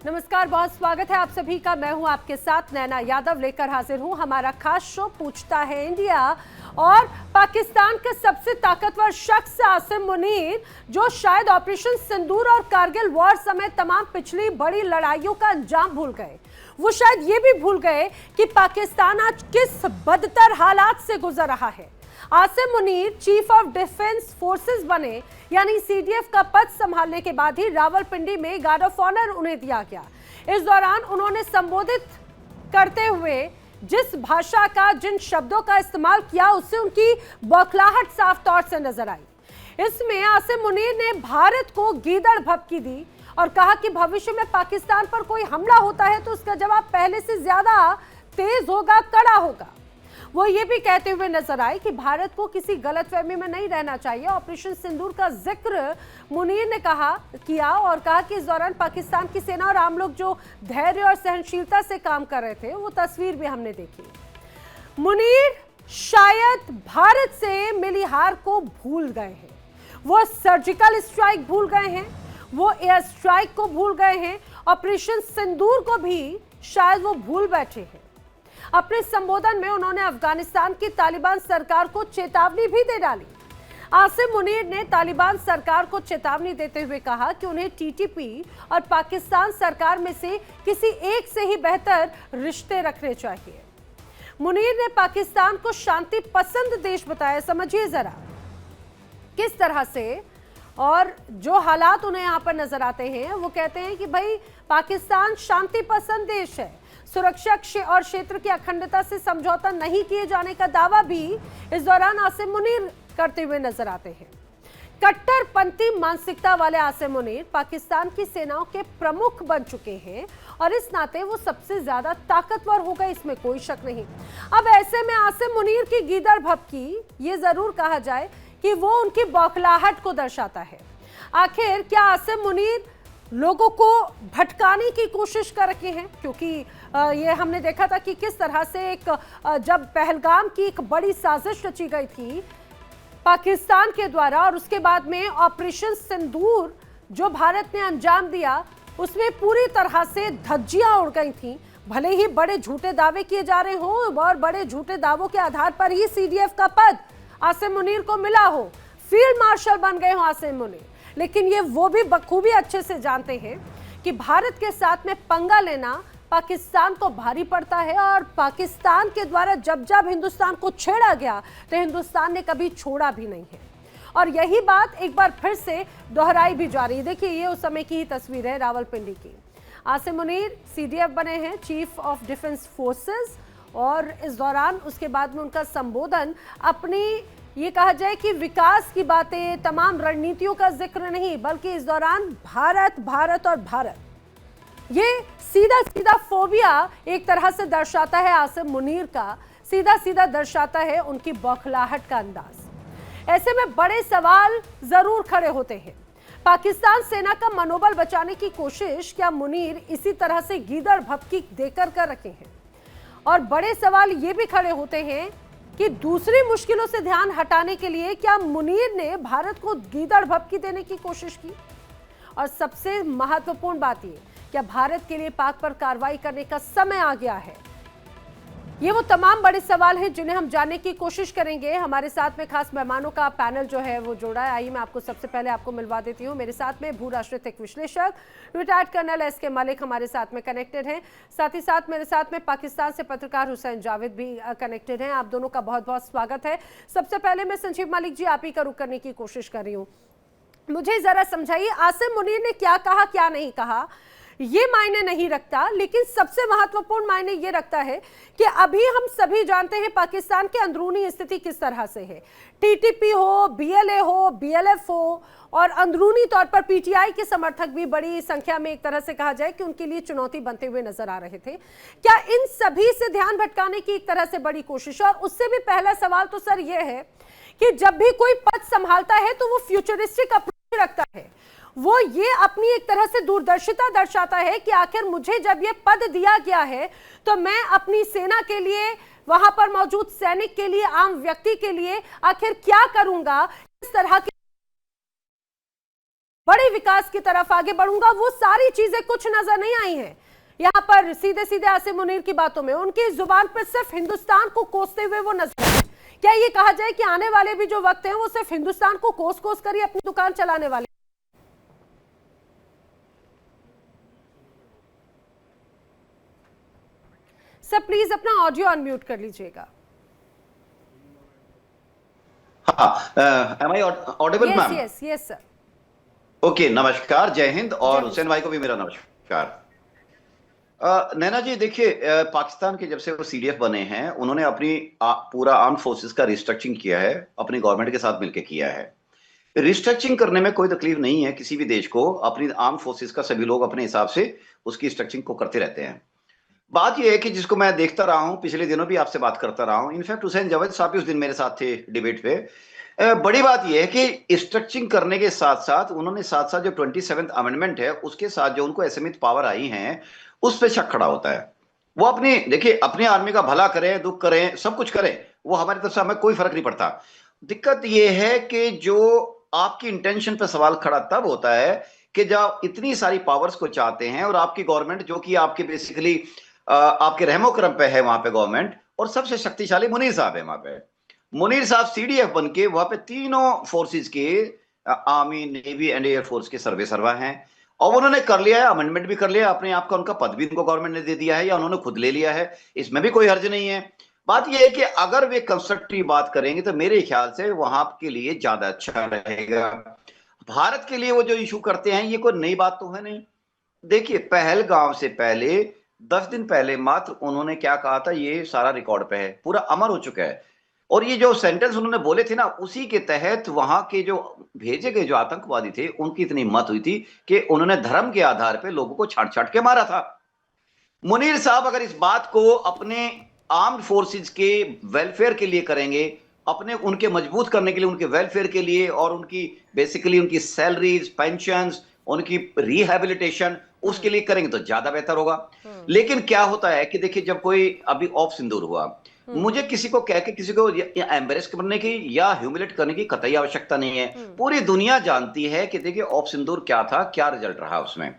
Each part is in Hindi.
नमस्कार, बहुत स्वागत है आप सभी का। मैं हूं आपके साथ नैना यादव, लेकर हाजिर हूं हमारा खास शो पूछता है इंडिया। और पाकिस्तान के सबसे ताकतवर शख्स आसिम मुनीर, जो शायद ऑपरेशन सिंदूर और कारगिल वॉर समेत तमाम पिछली बड़ी लड़ाइयों का अंजाम भूल गए। वो शायद ये भी भूल गए कि पाकिस्तान आज किस बदतर हालात से गुजर रहा है। Asim Munir chief of defence forces बने, यानी सीडीएफ का पद संभालने के बाद ही रावलपिंडी में गार्ड ऑफ ऑनर उन्हें दिया गया। इस दौरान उन्होंने संबोधित करते हुए जिस भाषा का, जिन शब्दों का इस्तेमाल किया, उससे उनकी बौखलाहट साफ तौर से नजर आई। इसमें आसिम मुनीर ने भारत को गीदड़ भभकी दी और कहा कि भविष्य में पाकिस्तान पर कोई हमला होता है तो उसका जवाब पहले से ज्यादा तेज होगा, कड़ा होगा। वो ये भी कहते हुए नजर आए कि भारत को किसी गलतफहमी में नहीं रहना चाहिए। ऑपरेशन सिंदूर का जिक्र मुनीर ने किया और कहा कि इस दौरान पाकिस्तान की सेना और आम लोग जो धैर्य और सहनशीलता से काम कर रहे थे, वो तस्वीर भी हमने देखी। मुनीर शायद भारत से मिली हार को भूल गए हैं, वो सर्जिकल स्ट्राइक भूल गए हैं, वो एयर स्ट्राइक को भूल गए हैं, ऑपरेशन सिंदूर को भी शायद वो भूल बैठे हैं। अपने संबोधन में उन्होंने अफगानिस्तान की तालिबान सरकार को चेतावनी भी दे डाली। आसिम मुनीर ने तालिबान सरकार को चेतावनी देते हुए कहा कि उन्हें टीटीपी और पाकिस्तान सरकार में से किसी एक से ही बेहतर रिश्ते रखने चाहिए। मुनीर ने पाकिस्तान को शांति पसंद देश बताया। समझिए जरा किस तरह से, और जो हालात उन्हें यहाँ पर नजर आते हैं, वो कहते हैं कि भाई पाकिस्तान शांति पसंद देश है, सुरक्षा और क्षेत्र की अखंडता से समझौता नहीं किए जाने का दावा भी इस दौरान आसिम मुनीर करते हुए नजर आते हैं। कट्टरपंथी मानसिकता वाले आसिम मुनीर पाकिस्तान की सेनाओं के प्रमुख बन चुके हैं और इस नाते वो सबसे ज्यादा ताकतवर हो गए, इसमें कोई शक नहीं। अब ऐसे में आसिम मुनीर की गीदड़ भभकी, ये जरूर कहा जाए कि वो उनकी बौखलाहट को दर्शाता है। आखिर क्या आसिम मुनीर लोगों को भटकाने की कोशिश कर रहे हैं? क्योंकि ये हमने देखा था कि किस तरह से जब पहलगाम की एक बड़ी साजिश रची गई थी पाकिस्तान के द्वारा, और उसके बाद में ऑपरेशन सिंदूर जो भारत ने अंजाम दिया, उसमें पूरी तरह से धज्जियां उड़ गई थी। भले ही बड़े झूठे दावे किए जा रहे हों और बड़े झूठे दावों के आधार पर ही सीडीएफ का पद आसिम मुनीर को मिला हो, फील्ड मार्शल बन गए हो आसिम मुनीर, लेकिन ये वो भी बखूबी अच्छे से जानते हैं कि भारत के साथ में पंगा लेना पाकिस्तान को भारी पड़ता है, और पाकिस्तान के द्वारा जब जब हिंदुस्तान को छेड़ा गया तो हिंदुस्तान ने कभी छोड़ा भी नहीं है। और यही बात एक बार फिर से दोहराई भी जा रही है। देखिए, ये उस समय की ही तस्वीर है रावलपिंडी की। आसिम मुनीर सीडीएफ बने हैं, चीफ ऑफ डिफेंस फोर्सेस, और इस दौरान उसके बाद में उनका संबोधन अपनी, ये कहा जाए कि विकास की बातें, तमाम रणनीतियों का जिक्र नहीं, बल्कि इस दौरान भारत भारत और भारत, ये सीधा सीधा फोबिया एक तरह से दर्शाता है आसिम मुनीर का, सीधा सीधा दर्शाता है उनकी बौखलाहट का अंदाज। ऐसे में बड़े सवाल जरूर खड़े होते हैं। पाकिस्तान सेना का मनोबल बचाने की कोशिश क्या मुनीर इसी तरह से गीदड़ भभकी देकर कर रखे हैं? और बड़े सवाल ये भी खड़े होते हैं कि दूसरी मुश्किलों से ध्यान हटाने के लिए क्या मुनीर ने भारत को गीदड़ भभकी देने की कोशिश की? और सबसे महत्वपूर्ण बात ये, क्या भारत के लिए पाक पर कार्रवाई करने का समय आ गया है? ये वो तमाम बड़े सवाल हैं जिन्हें हम जानने की कोशिश करेंगे। हमारे साथ में खास मेहमानों का पैनल जो है वो जोड़ा है। आइए मैं आपको सबसे पहले मिलवा देती हूँ। मेरे साथ में भू राजनीतिक विश्लेषक रिटायर्ड कर्नल एस.के. मलिक हमारे साथ में कनेक्टेड हैं। साथ ही साथ मेरे साथ में पाकिस्तान से पत्रकार हुसैन जावेद भी कनेक्टेड हैं। आप दोनों का बहुत बहुत स्वागत है। सबसे पहले मैं संजीव मलिक जी, आप ही का रुख करने की कोशिश कर रही हूँ। मुझे जरा समझाइए, आसिम मुनीर ने क्या कहा, क्या नहीं कहा, ये मायने नहीं रखता, लेकिन सबसे महत्वपूर्ण मायने ये रखता है कि अभी हम सभी जानते हैं पाकिस्तान की अंदरूनी स्थिति किस तरह से है। टीटीपी हो, बीएलए हो, बीएलएफ हो, और अंदरूनी तौर पर पीटीआई के समर्थक भी बड़ी संख्या में, एक तरह से कहा जाए कि उनके लिए चुनौती बनते हुए नजर आ रहे थे। क्या इन सभी से ध्यान भटकाने की एक तरह से बड़ी कोशिश? और उससे भी पहला सवाल तो सर ये है कि जब भी कोई पद संभालता है तो वो फ्यूचरिस्टिक अप्रोच रखता है, वो ये अपनी एक तरह से दूरदर्शिता दर्शाता है कि आखिर मुझे जब ये पद दिया गया है तो मैं अपनी सेना के लिए, वहां पर मौजूद सैनिक के लिए, आम व्यक्ति के लिए आखिर क्या करूंगा, इस तरह की बड़े विकास की तरफ आगे बढ़ूंगा, वो सारी चीजें कुछ नजर नहीं आई हैं यहाँ पर सीधे सीधे आसिम मुनीर की बातों में। उनकी जुबान पर सिर्फ हिंदुस्तान को कोसते हुए वो नजर आए। क्या ये कहा जाए कि आने वाले भी जो वक्त है वो सिर्फ हिंदुस्तान को कोस कोस कर ही अपनी दुकान चलाने वाले? सर प्लीज अपना ऑडियो अनम्यूट कर लीजिएगा। हाँ, am I audible ma'am? Yes yes sir. Okay, नमस्कार, जय हिंद, और हुसैन भाई को भी मेरा नमस्कार। नैना जी देखिए, पाकिस्तान के जब से वो सीडीएफ बने हैं, उन्होंने अपनी पूरा आर्म फोर्सेस का रिस्ट्रक्चरिंग किया है, अपनी गवर्नमेंट के साथ मिलकर किया है। रिस्ट्रक्चरिंग करने में कोई तकलीफ नहीं है किसी भी देश को, अपनी आर्म फोर्सेस का सभी लोग अपने हिसाब से उसकी स्ट्रक्चरिंग को करते रहते हैं। बात यह है कि जिसको मैं देखता रहा हूं, पिछले दिनों भी आपसे बात करता रहा हूं, इनफैक्ट हुसैन जावेद साहब भी उस दिन मेरे साथ थे डिबेट पे। बड़ी बात यह है कि स्ट्रक्चरिंग करने के साथ साथ उन्होंने साथ साथ जो 27th अमेंडमेंट है उसके साथ जो उनको असीमित पावर आई हैं उस पर शक खड़ा होता है। वो अपनी देखिए अपनी आर्मी का भला करें, दुख करें, सब कुछ करें, वो हमारी तरफ से हमें कोई फर्क नहीं पड़ता। दिक्कत यह है कि जो आपकी इंटेंशन पर सवाल खड़ा तब होता है कि जब इतनी सारी पावर्स को चाहते हैं और आपकी गवर्नमेंट जो कि आपके बेसिकली आपके रहमो करम पे है वहां पे गवर्नमेंट, और सबसे शक्तिशाली मुनीर साहब है वहां पे। मुनीर साहब सीडीएफ बन के वहां पे तीनों फोर्सेस के आर्मी, नेवी एंड एयरफोर्स के सर्वा हैं, और उन्होंने कर लिया है, अमेंडमेंट भी कर लिया अपने आप का, उनका पद भी उनको गवर्नमेंट ने दे दिया है या उन्होंने खुद ले लिया है, इसमें भी कोई हर्ज नहीं है। बात यह है कि अगर वे कंस्ट्रक्टिव बात करेंगे तो मेरे ख्याल से वहां के लिए ज्यादा अच्छा रहेगा। भारत के लिए वो जो इशू करते हैं ये कोई नई बात तो है नहीं। देखिए पहलगाम से पहले 10 दिन पहले मात्र उन्होंने क्या कहा था, ये सारा रिकॉर्ड पे है, पूरा अमर हो चुका है। और ये जो सेंटेंस उन्होंने बोले थे ना, उसी के तहत वहां के जो भेजे गए जो आतंकवादी थे उनकी इतनी हिम्मत हुई थी कि उन्होंने धर्म के आधार पे लोगों को छाट छाट के मारा था। मुनीर साहब अगर इस बात को अपने आर्म्ड फोर्सेस के वेलफेयर के लिए करेंगे, अपने उनके मजबूत करने के लिए, उनके वेलफेयर के लिए, और उनकी बेसिकली उनकी सैलरीज, पेंशंस, उनकी रिहेबिलिटेशन, उसके लिए करेंगे तो ज्यादा बेहतर होगा। लेकिन क्या होता है कि देखिए जब कोई अभी ऑफ सिंदूर हुआ, मुझे किसी को कह के किसी को एम्बेरस करने की या ह्यूमिलेट करने की कतई आवश्यकता नहीं है। पूरी दुनिया जानती है कि देखिए ऑफ सिंदूर क्या था, क्या रिजल्ट रहा उसमें।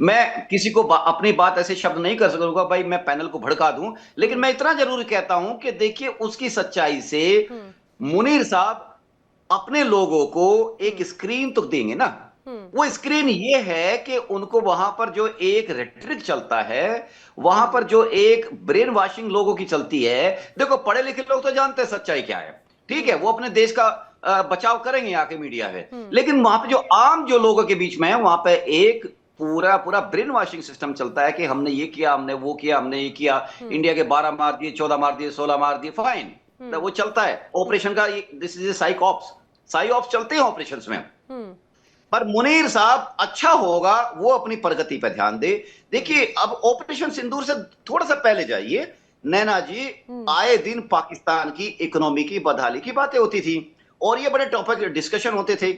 मैं किसी को अपनी बात ऐसे शब्द नहीं कर सकूंगा भाई मैं पैनल को भड़का दूं, लेकिन मैं इतना जरूर कहता हूं कि देखिए उसकी सच्चाई से मुनीर साहब अपने लोगों को एक स्क्रीन तो देंगे ना। वो स्क्रीन ये है कि उनको वहां पर जो एक रेटरिक चलता है, वहां पर जो एक ब्रेन वॉशिंग लोगों की चलती है, देखो पढ़े लिखे लोग तो जानते हैं सच्चाई क्या है, ठीक है, वो अपने देश का बचाव करेंगे आके मीडिया में, लेकिन वहां पे जो आम जो लोगों के बीच में है वहां पे एक पूरा पूरा ब्रेन वॉशिंग सिस्टम चलता है कि हमने ये किया, हमने वो किया, हमने ये किया, इंडिया के 12 मार दिए, 14 मार दिए, 16 मार दिए, फाइन, वो चलता है ऑपरेशन का। दिस इज साइक ऑप्स चलते हैं ऑपरेशन में। पर मुनीर साहब अच्छा होगा वो अपनी प्रगति पर ध्यान दे। देखिए अब ऑपरेशन सिंदूर से थोड़ा सा पहले जाइए नैना जी, आए दिन पाकिस्तान की इकोनॉमी की बदहाली की बातें होती थी और ये बड़े टॉपिक डिस्कशन होते थे,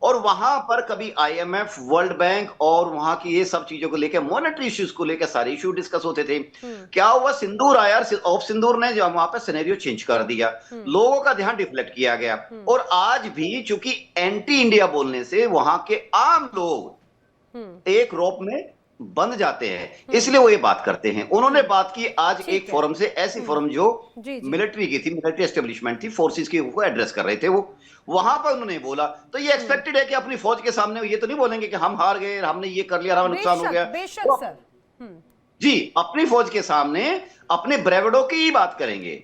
और वहां पर कभी आईएमएफ, वर्ल्ड बैंक और वहां की ये सब चीजों को लेकर, मॉनेटरी इश्यूज को लेकर सारे इश्यू डिस्कस होते थे। क्या हुआ, सिंदूर आया, ऑफ सिंदूर ने जो वहां पर सिनेरियो चेंज कर दिया, लोगों का ध्यान डिफ्लेक्ट किया गया, और आज भी चूंकि एंटी इंडिया बोलने से वहां के आम लोग एक रोप में बंद जाते हैं, इसलिए वो ये बात करते हैं। उन्होंने बात की आज एक फोरम से, ऐसी फोरम जो मिलिट्री की थी, मिलिट्री एस्टेब्लिशमेंट थी, फोर्सेस की को एड्रेस कर रहे थे, वो वहां पर उन्होंने बोला, तो ये एक्सपेक्टेड है कि अपनी फौज के सामने ये तो नहीं बोलेंगे कि हम हार गए, हमने ये कर लिया, हमें नुकसान हो गया। बेशक सर, जी अपनी फौज के सामने अपने ब्रेवडो की ही बात करेंगे,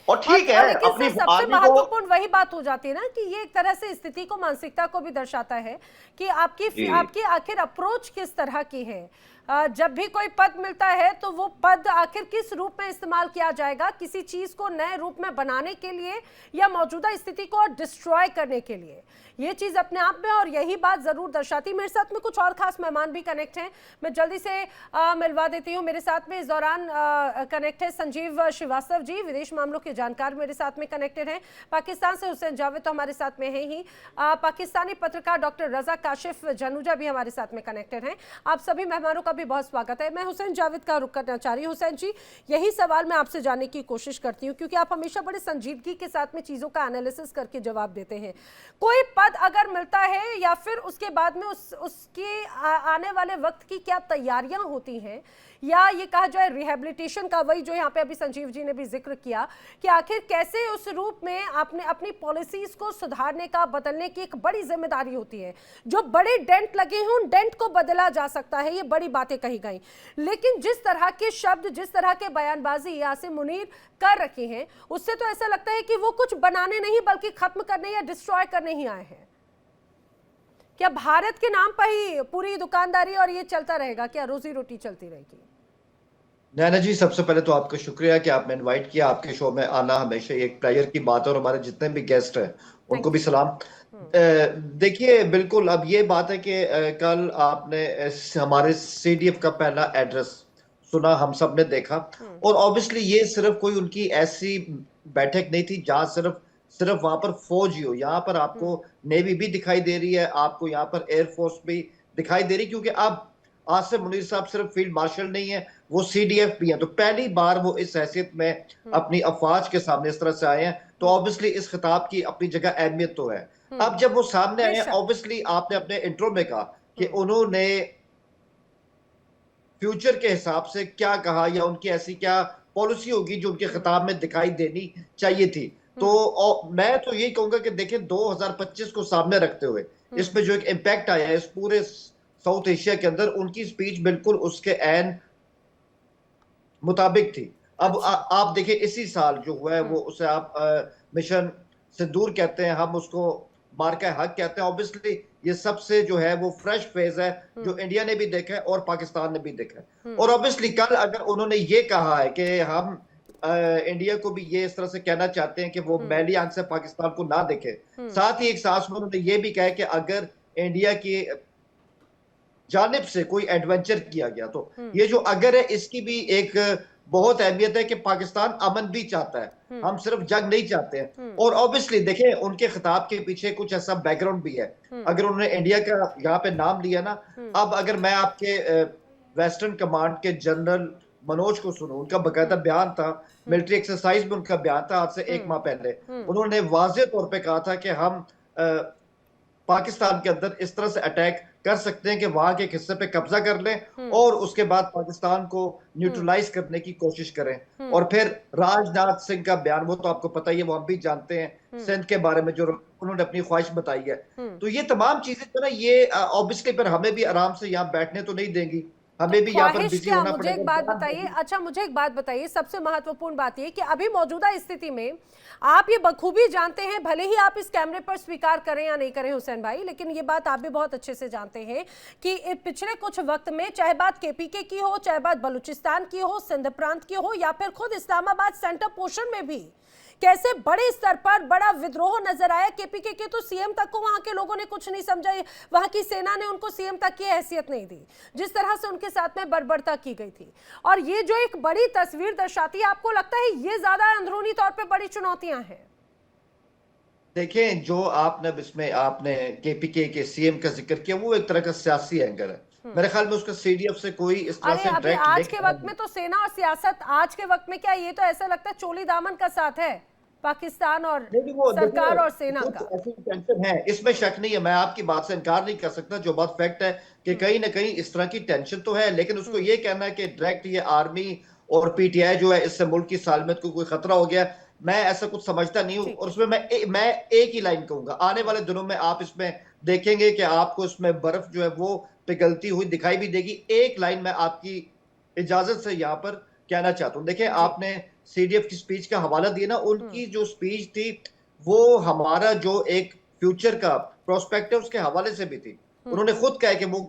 और ठीक है अपनी सबसे महत्वपूर्ण वही बात हो जाती है ना कि ये एक तरह से स्थिति को, मानसिकता को भी दर्शाता है कि आपकी आखिर अप्रोच किस तरह की है। जब भी कोई पद मिलता है तो वो पद आखिर किस रूप में इस्तेमाल किया जाएगा, किसी चीज को नए रूप में बनाने के लिए या मौजूदा स्थिति को डिस्ट्रॉय करने के लिए, ये चीज अपने आप में, और यही बात जरूर दर्शाती। मेरे साथ में कुछ और खास मेहमान भी कनेक्ट हैं, मैं जल्दी से मिलवा देती हूँ। मेरे साथ में इस दौरान कनेक्ट है संजीव श्रीवास्तव जी, विदेश मामलों के जानकार मेरे साथ में कनेक्टेड हैं। पाकिस्तान से हुसैन जावेद तो हमारे साथ में है ही, पाकिस्तानी पत्रकार डॉक्टर रजा काशिफ जनुजा भी हमारे साथ में कनेक्टेड हैं। आप सभी मेहमानों का भी बहुत स्वागत है। मैं हुसैन जावेद का रुख करना चाह रही हूँ। हुसैन जी, यही सवाल मैं आपसे जानने की कोशिश करती हूँ क्योंकि आप हमेशा बड़े संजीदगी के साथ में चीजों का एनालिसिस करके जवाब देते हैं। कोई बाद अगर मिलता है या फिर उसके बाद में उसके आने वाले वक्त की क्या तैयारियां होती हैं, या ये कहा जाए रिहेबिलिटेशन का, वही जो यहाँ पे अभी संजीव जी ने भी जिक्र किया कि आखिर कैसे उस रूप में आपने अपनी पॉलिसीज को सुधारने का, बदलने की एक बड़ी जिम्मेदारी होती है। जो बड़े डेंट लगे हैं उन डेंट को बदला जा सकता है, ये बड़ी बातें कही गई, लेकिन जिस तरह के शब्द, जिस तरह के बयानबाजी आसिम मुनीर कर रखे हैं, उससे तो ऐसा लगता है कि वो कुछ बनाने नहीं बल्कि खत्म करने या डिस्ट्रॉय करने ही आए हैं। क्या भारत के नाम पर ही पूरी दुकानदारी और ये चलता रहेगा? क्या रोजी रोटी चलती रहेगी? नैना जी, सबसे पहले तो आपका शुक्रिया कि आपने इनवाइट किया। आपके शो में आना हमेशा एक प्लेजर की बात है, और हमारे जितने भी गेस्ट हैं उनको भी सलाम। देखिए, बिल्कुल अब ये बात है कि कल आपने हमारे सीडीएफ का पहला एड्रेस सुना, हम सब ने देखा, और ऑब्वियसली ये सिर्फ कोई उनकी ऐसी बैठक नहीं थी जहां सिर्फ वहां पर फौज ही हो। यहाँ पर आपको नेवी भी दिखाई दे रही है, आपको यहाँ पर एयरफोर्स भी दिखाई दे रही है, क्योंकि अब आसिम मुनीर साहब सिर्फ फील्ड मार्शल नहीं है, वो सीडीएफ भी हैं। तो पहली बार वो इस हैसियत में अपनी अफवाज के सामने इस तरह से आए हैं, तो ऑब्वियसली इस खिताब की अपनी जगह अहमियत तो है। अब जब वो सामने आए हैं, ऑब्वियसली आपने अपने इंट्रो में कहा कि उन्होंने फ्यूचर के हिसाब से क्या कहा, या उनकी ऐसी क्या पॉलिसी होगी जो उनके खिताब में दिखाई देनी चाहिए थी। तो मैं तो यही कहूंगा कि देखें, 2025 को सामने रखते हुए इसमें जो एक इम्पैक्ट आया है इस पूरे साउथ एशिया के अंदर, उनकी स्पीच बिल्कुल उसके ऐन मुताबिक थी। अब आप देखिए, इसी साल जो हुआ है वो उसे आप मिशन सिंदूर कहते हैं, हम उसको मार्का हक कहते हैं। ऑब्वियसली ये सबसे जो है वो फ्रेश फेज है जो इंडिया ने भी देखा है और पाकिस्तान ने भी देखा है। और ऑब्वियसली कल अगर उन्होंने ये कहा है कि हम इंडिया को भी ये इस तरह से कहना चाहते हैं कि वो मैली आंख से पाकिस्तान को ना देखे, साथ ही एक सांस में उन्होंने ये भी कहा कि अगर इंडिया की जानिब से कोई एडवेंचर किया गया तो ये जो अगर है इसकी भी एक बहुत अहमियत है कि पाकिस्तान अमन भी चाहता है, हम सिर्फ जंग नहीं चाहते हैं। और ऑब्वियसली देखें, उनके खिताब के पीछे कुछ ऐसा बैकग्राउंड भी है। अगर उन्होंने इंडिया का यहाँ पे नाम लिया ना, अब अगर मैं आपके वेस्टर्न कमांड के जनरल मनोज को सुनूं, उनका बकायदा बयान था, मिलिट्री एक्सरसाइज में उनका बयान था आज से 1 माह पहले, उन्होंने वाज़ेह तौर पे कहा था कि हम पाकिस्तान के अंदर इस तरह से अटैक कर सकते हैं कि वहां के हिस्से पे कब्जा कर लें और उसके बाद पाकिस्तान को न्यूट्रलाइज करने की कोशिश करें। और फिर राजनाथ सिंह का बयान, वो तो आपको पता ही है, वो हम भी जानते हैं, सिंध के बारे में जो उन्होंने अपनी ख्वाहिश बताई है। तो ये तमाम चीजें जो ना, ये ऑब्वियसली पर हमें भी आराम से यहाँ बैठने तो नहीं देंगी, हमें भी यहाँ पर बिजी होना पड़ेगा। मुझे एक बात बताइए, अच्छा मुझे एक बात बताइए, सबसे महत्वपूर्ण बात ये कि अभी मौजूदा स्थिति में आप ये बखूबी जानते हैं, भले ही आप इस कैमरे पर स्वीकार करें या नहीं करें हुसैन भाई, लेकिन ये बात आप भी बहुत अच्छे से जानते हैं कि पिछले कुछ वक्त में चाहे बात केपीके की हो, चाहे बात बलूचिस्तान की हो, सिंध प्रांत की हो, या फिर खुद इस्लामाबाद सेंटर पोर्शन में भी कैसे बड़े स्तर पर बड़ा विद्रोह नजर आया। केपीके के तो सीएम तक को वहां के लोगों ने कुछ नहीं समझा, वहां की सेना ने उनको सीएम तक की हैसियत नहीं दी, जिस तरह से उनके साथ में बर्बरता की गई थी। और ये जो एक बड़ी तस्वीर दर्शाती है, आपको लगता है ये ज्यादा अंदरूनी तौर पे बड़ी चुनौतियां हैं? देखें, जो आपने केपीके के सीएम का जिक्र किया, वो एक तरह का सियासी एंगल है। मेरे ख्याल में उसका सीडीएफ से कोई इस तरह से डायरेक्ट आज के वक्त में तो सेना और सियासत, आज के वक्त में क्या ये तो ऐसा लगता है चोली दामन का साथ है पाकिस्तान और सरकार और सेना का। ऐसी टेंशन है, इसमें शक नहीं है, मैं आपकी बात से इनकार नहीं कर सकता। जो बात फैक्ट है कि कहीं ना कहीं इस तरह की टेंशन तो है, लेकिन उसको ये कहना है कि डायरेक्ट ये आर्मी और पीटीआई जो है इससे मुल्क की सालमियत को कोई खतरा हो गया, मैं ऐसा कुछ समझता नहीं हूं। और उसमें मैं एक ही लाइन कहूंगा, आने वाले दिनों में आप इसमें देखेंगे कि आपको इसमें बर्फ जो है वो पिघलती हुई दिखाई भी देगी। एक लाइन मैं आपकी इजाजत से यहाँ पर कहना चाहता हूँ। देखें, आपने सीडीएफ की स्पीच का हवाला दिया ना, उनकी जो स्पीच थी वो हमारा जो एक फ्यूचर का प्रोस्पेक्ट है उसके हवाले से भी थी। उन्होंने खुद कहा कि वो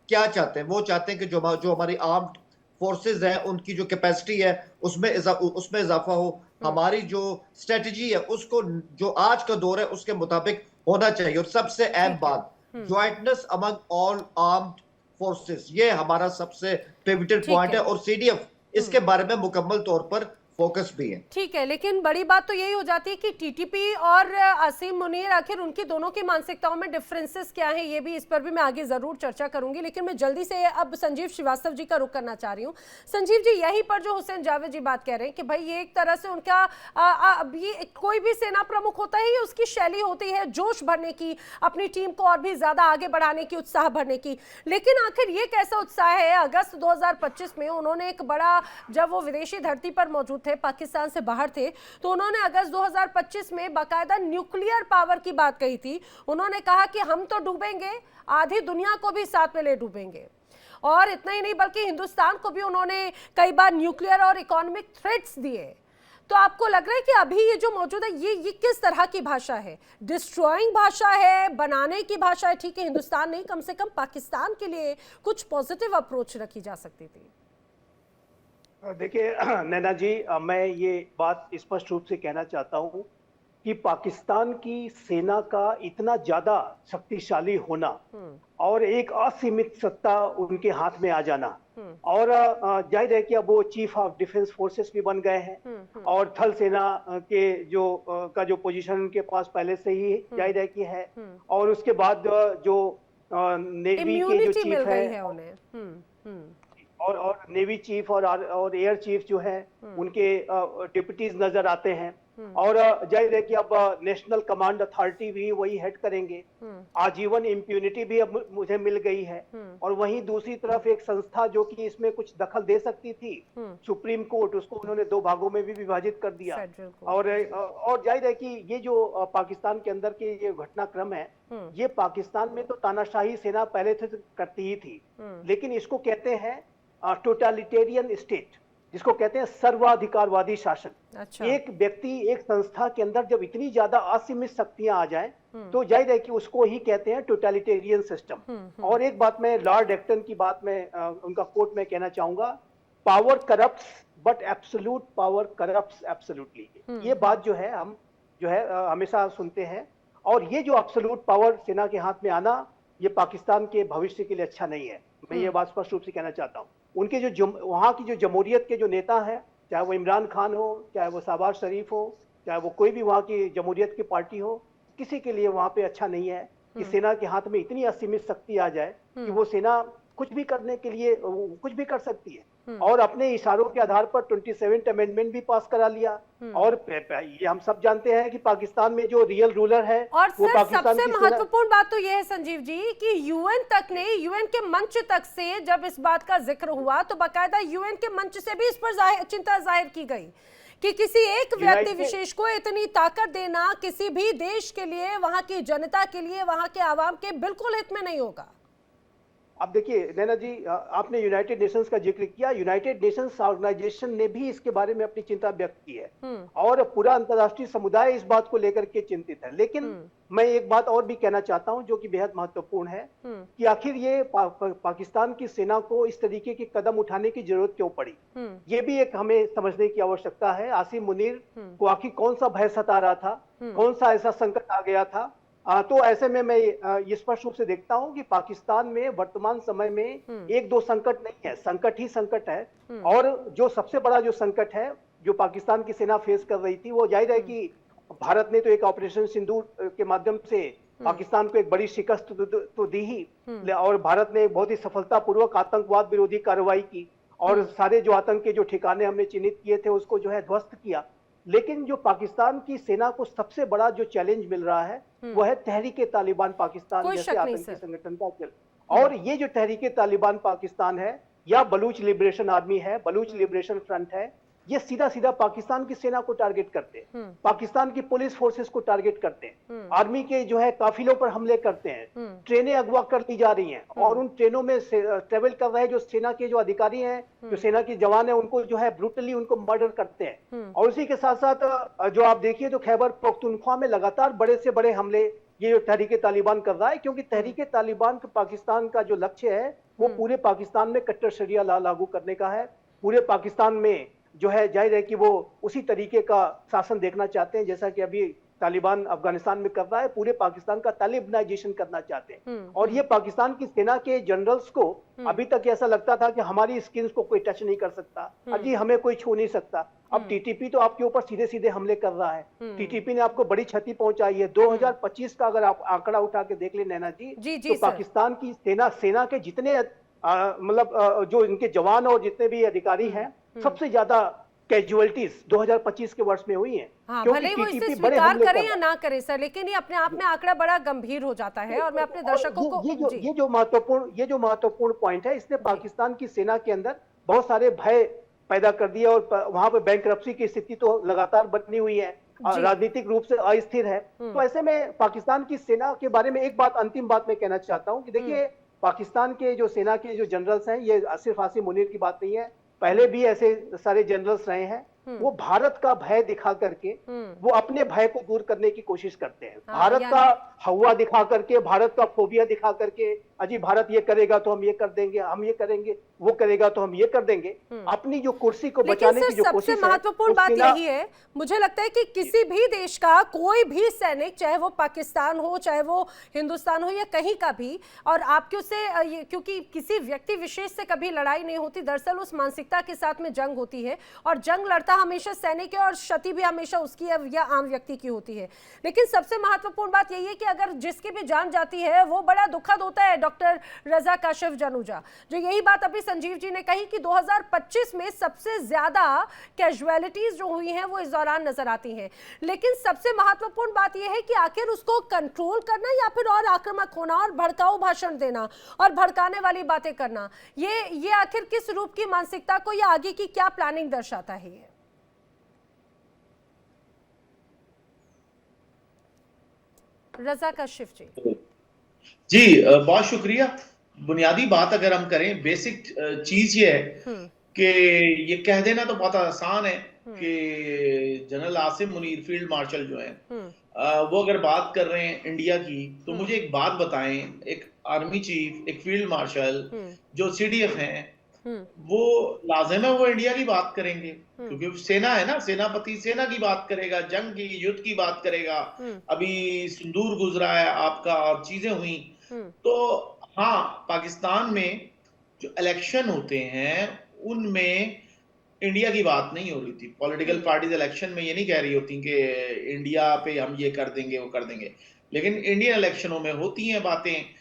क्या चाहते हैं, वो चाहते हैं कि जो हमारी आर्म्ड फोर्सेस हैं उनकी जो कैपेसिटी है उसमें इजाफा हो, हमारी जो स्ट्रेटजी है उसको जो आज का दौर है उसके मुताबिक होना चाहिए। और सबसे अहम बात, jointness among all armed forces, ये हमारा सबसे पिवटल पॉइंट है। और सीडीएफ इसके बारे में मुकम्मल तौर पर फोकस भी है। ठीक है, लेकिन बड़ी बात तो यही हो जाती है कि टीटीपी और आसिम मुनीर, आखिर उनकी दोनों की मानसिकताओं में डिफरेंसेस क्या हैं, ये भी, इस पर भी मैं आगे जरूर चर्चा करूंगी। लेकिन मैं जल्दी से अब संजीव श्रीवास्तव जी का रुख करना चाह रही हूँ। संजीव जी, यहीं पर जो हुसैन जावेद जी बात कह रहे हैं कि भाई ये एक तरह से उनका ये कोई भी सेना प्रमुख होता है, ये उसकी शैली होती है जोश भरने की, अपनी टीम को और भी ज्यादा आगे बढ़ाने की, उत्साह भरने की। लेकिन आखिर ये कैसा उत्साह है? अगस्त 2025 में उन्होंने एक बड़ा, जब वो विदेशी धरती पर मौजूद थे, पाकिस्तान से बाहर थे, तो उन्होंने अगस्त 2025 में बाकायदा न्यूक्लियर पावर की बात कही थी। उन्होंने कहा कि हम तो डूबेंगे, आधी दुनिया को भी साथ में ले डूबेंगे। और इतना ही नहीं, बल्कि हिंदुस्तान को भी उन्होंने कई बार न्यूक्लियर और इकोनॉमिक थ्रेट्स दिए। तो आपको लग रहा है कि अभी ये जो मौजूद है, ये किस तरह की भाषा है? डिस्ट्रॉइंग भाषा है, बनाने की भाषा है? ठीक है, हिंदुस्तान नहीं, कम से कम पाकिस्तान के लिए कुछ पॉजिटिव अप्रोच रखी जा सकती थी। देखिए नैना जी, मैं ये बात स्पष्ट रूप से कहना चाहता हूँ कि पाकिस्तान की सेना का इतना ज्यादा शक्तिशाली होना और एक असीमित सत्ता उनके हाथ में आ जाना, और जाहिर है कि अब वो चीफ ऑफ डिफेंस फोर्सेस भी बन गए हैं, और थल सेना के जो पोजीशन उनके पास पहले से ही जाहिर है कि है, और उसके बाद जो नेवी के जो चीफ है और नेवी चीफ और एयर चीफ जो है उनके डिप्यूटीज नजर आते हैं, और जाहिर है कि अब नेशनल कमांड अथॉरिटी भी वही हेड करेंगे। आजीवन इम्प्यूनिटी भी अब मुझे मिल गई है, और वहीं दूसरी तरफ एक संस्था जो कि इसमें कुछ दखल दे सकती थी, सुप्रीम कोर्ट, उसको उन्होंने 2 भागों में भी विभाजित कर दिया। और जाहिर है कि ये जो पाकिस्तान के अंदर के ये घटनाक्रम है, ये पाकिस्तान में तो तानाशाही सेना पहले से करती ही थी, लेकिन इसको कहते हैं टोटलिटेरियन स्टेट, जिसको कहते हैं सर्वाधिकारवादी शासन। अच्छा। एक व्यक्ति, एक संस्था के अंदर जब इतनी ज्यादा असीमित शक्तियां आ जाएं, तो जाहिर है कि उसको ही कहते हैं टोटलिटेरियन सिस्टम। और एक बात मैं लॉर्ड एक्टन की बात में उनका कोट में कहना चाहूंगा, power corrupts but absolute power corrupts absolutely. ये बात जो है हम जो है हमेशा सुनते हैं, और ये जो एब्सोल्यूट पावर सेना के हाथ में आना, ये पाकिस्तान के भविष्य के लिए अच्छा नहीं है। मैं ये बात स्पष्ट रूप से कहना चाहता हूँ। उनके जो वहाँ की जो जमहूरियत के जो नेता हैं, चाहे वो इमरान खान हो, चाहे वो शहबाज शरीफ हो, चाहे वो कोई भी वहाँ की जमहूरियत की पार्टी हो, किसी के लिए वहाँ पे अच्छा नहीं है कि सेना के हाथ में इतनी असीमित शक्ति आ जाए कि वो सेना कुछ भी करने के लिए कुछ भी कर सकती है, और अपने इशारों के आधार पर 27th अमेंडमेंट भी पास करा लिया। और ये हम सब जानते हैं कि पाकिस्तान में जो रियल रूलर है, और वो सबसे महत्वपूर्ण बात तो ये है संजीव जी कि यूएन तक ने, यूएन के मंच तक से जब इस बात का जिक्र हुआ, तो बाकायदा यूएन के मंच से भी इस पर चिंता जाहिर की गई कि किसी एक व्यक्ति विशेष को इतनी ताकत देना किसी भी देश के लिए, वहां की जनता के लिए, वहां के आवाम के बिल्कुल हित में नहीं होगा। अब देखिए नैना जी, आपने यूनाइटेड नेशंस का जिक्र किया। यूनाइटेड नेशंस ऑर्गेनाइजेशन ने भी इसके बारे में अपनी चिंता व्यक्त की है, और पूरा अंतर्राष्ट्रीय समुदाय इस बात को लेकर के चिंतित है। लेकिन मैं एक बात और भी कहना चाहता हूं जो कि बेहद महत्वपूर्ण है, कि आखिर ये पाकिस्तान की सेना को इस तरीके के कदम उठाने की जरूरत क्यों पड़ी, ये भी एक हमें समझने की आवश्यकता है। आसिम मुनीर को आखिर कौन सा भय सता रहा था, कौन सा ऐसा संकट आ गया था? तो ऐसे में मैं ये स्पष्ट रूप से देखता हूं कि पाकिस्तान में वर्तमान समय में 1-2 संकट नहीं है, संकट ही संकट है। और जो सबसे बड़ा जो संकट है जो पाकिस्तान की सेना फेस कर रही थी, वो जाहिर है कि भारत ने तो एक ऑपरेशन सिंदूर के माध्यम से पाकिस्तान को एक बड़ी शिकस्त तो दी ही, और भारत ने बहुत ही सफलतापूर्वक आतंकवाद विरोधी कार्रवाई की, और सारे जो आतंक के जो ठिकाने हमने चिन्हित किए थे उसको जो है ध्वस्त किया। लेकिन जो पाकिस्तान की सेना को सबसे बड़ा जो चैलेंज मिल रहा है, वो है तहरीके तालिबान पाकिस्तान जैसे आतंकी संगठन का। और ये जो तहरीके तालिबान पाकिस्तान है, या बलूच लिबरेशन आर्मी है, बलूच लिबरेशन फ्रंट है, ये सीधा सीधा पाकिस्तान की सेना को टारगेट करते हैं, पाकिस्तान की पुलिस फोर्सेस को टारगेट करते हैं, आर्मी के जो है काफिलों पर हमले करते हैं, ट्रेनें अगवा कर ली जा रही हैं, और उन ट्रेनों में ट्रेवल कर रहे जो सेना के जो अधिकारी हैं, जो सेना के जवान हैं, उनको जो है ब्रूटली उनको मर्डर करते हैं। और उसी के साथ साथ जो आप देखिए तो खैबर पख्तूनख्वा में लगातार बड़े से बड़े हमले ये जो तहरीके तालिबान कर रहा है, क्योंकि तहरीके तालिबान का पाकिस्तान का जो लक्ष्य है वो पूरे पाकिस्तान में कट्टर शरिया ला लागू करने का है। पूरे पाकिस्तान में जो है जाहिर है कि वो उसी तरीके का शासन देखना चाहते हैं जैसा कि अभी तालिबान अफगानिस्तान में कर रहा है, पूरे पाकिस्तान का तालिबानाइजेशन करना चाहते हैं। और ये पाकिस्तान की सेना के जनरल्स को अभी तक ऐसा लगता था कि हमारी स्किन्स को कोई टच नहीं कर सकता, अजी हमें कोई छू नहीं सकता। अब टीटीपी तो आपके ऊपर सीधे सीधे हमले कर रहा है। टीटीपी ने आपको बड़ी क्षति पहुंचाई है। 2025 का अगर आप आंकड़ा उठा के देख ले नैना जी, तो पाकिस्तान की सेना के जितने मतलब जो इनके जवान और जितने भी अधिकारी हैं, सबसे ज्यादा कैजुअलिटीज 2025 के वर्ष में हुई हैं। हाँ, भले ही वो इसे स्वीकार करें या ना करें सर, लेकिन ये अपने आप में आंकड़ा बड़ा गंभीर हो जाता है। और मैं अपने दर्शकों को ये जो महत्वपूर्ण पॉइंट है, इसने पाकिस्तान की सेना के अंदर बहुत सारे भय पैदा कर दिया और वहां पे बैंकरप्सी की स्थिति तो लगातार बनी हुई है, राजनीतिक रूप से अस्थिर है। तो ऐसे में पाकिस्तान की सेना के बारे में एक बात, अंतिम बात मैं कहना चाहता हूं कि देखिए, पाकिस्तान के जो सेना के जो जनरल्स हैं, ये सिर्फ आसिम मुनीर की बात नहीं है, पहले भी ऐसे सारे जनरल्स रहे हैं। वो भारत का भय दिखा करके वो अपने भय को दूर करने की कोशिश करते हैं। भारत का हवा दिखा करके, भारत का फोबिया दिखा करके, अजी भारत ये करेगा तो हम ये कर देंगे, हम ये करेंगे, वो करेगा तो हम ये कर देंगे, अपनी जो कुर्सी को बचाने की जो कोशिश है। सबसे महत्वपूर्ण बात यही है, मुझे लगता है कि किसी भी देश का कोई भी सैनिक, चाहे वो पाकिस्तान हो, चाहे वो हिंदुस्तान हो या कहीं का भी, और आपके उससे, क्योंकि किसी व्यक्ति विशेष से कभी लड़ाई नहीं होती, दरअसल उस मानसिकता के साथ में जंग होती है, और जंग लड़ता हमेशा सैनिक है और क्षति भी हमेशा उसकी या आम व्यक्ति की होती है। लेकिन सबसे महत्वपूर्ण बात यही है कि अगर जिसकी भी जान जाती है वो बड़ा दुखद होता है। डॉक्टर रजा काशिफ जनुजा, जो यही बात अभी संजीव जी ने कही कि 2025 में सबसे ज्यादा कैजुअलिटीज जो हुई हैं वो इस दौरान नजर आती हैं। लेकिन सबसे महत्वपूर्ण बात यह है कि आखिर उसको कंट्रोल करना या फिर और आक्रामक होना और भड़काऊ भाषण देना और भड़काने वाली बातें करना, ये आखिर किस रूप की मानसिकता को या आगे की क्या प्लानिंग दर्शाता है? ये रजा काशिफ जी बहुत शुक्रिया। बुनियादी बात अगर हम करें, बेसिक चीज ये है कि ये कह देना तो बहुत आसान है कि general Asim Munir field marshal जो है वो अगर बात कर रहे हैं इंडिया की, तो मुझे एक बात बताएं, एक आर्मी चीफ, एक फील्ड मार्शल जो सीडीएफ हैं, वो लाजिम है वो इंडिया की बात करेंगे, क्योंकि सेना है ना, सेनापति सेना की बात करेगा, जंग की, युद्ध की बात करेगा। अभी सिंदूर गुजरा है आपका और चीजें हुई। तो हाँ, पाकिस्तान में जो इलेक्शन होते हैं उनमें इंडिया की बात नहीं हो रही थी। पॉलिटिकल पार्टीज इलेक्शन में ये नहीं कह रही होती कि इंडिया पे हम ये कर देंगे वो कर देंगे, लेकिन इंडियन इलेक्शनों में होती हैं बातें,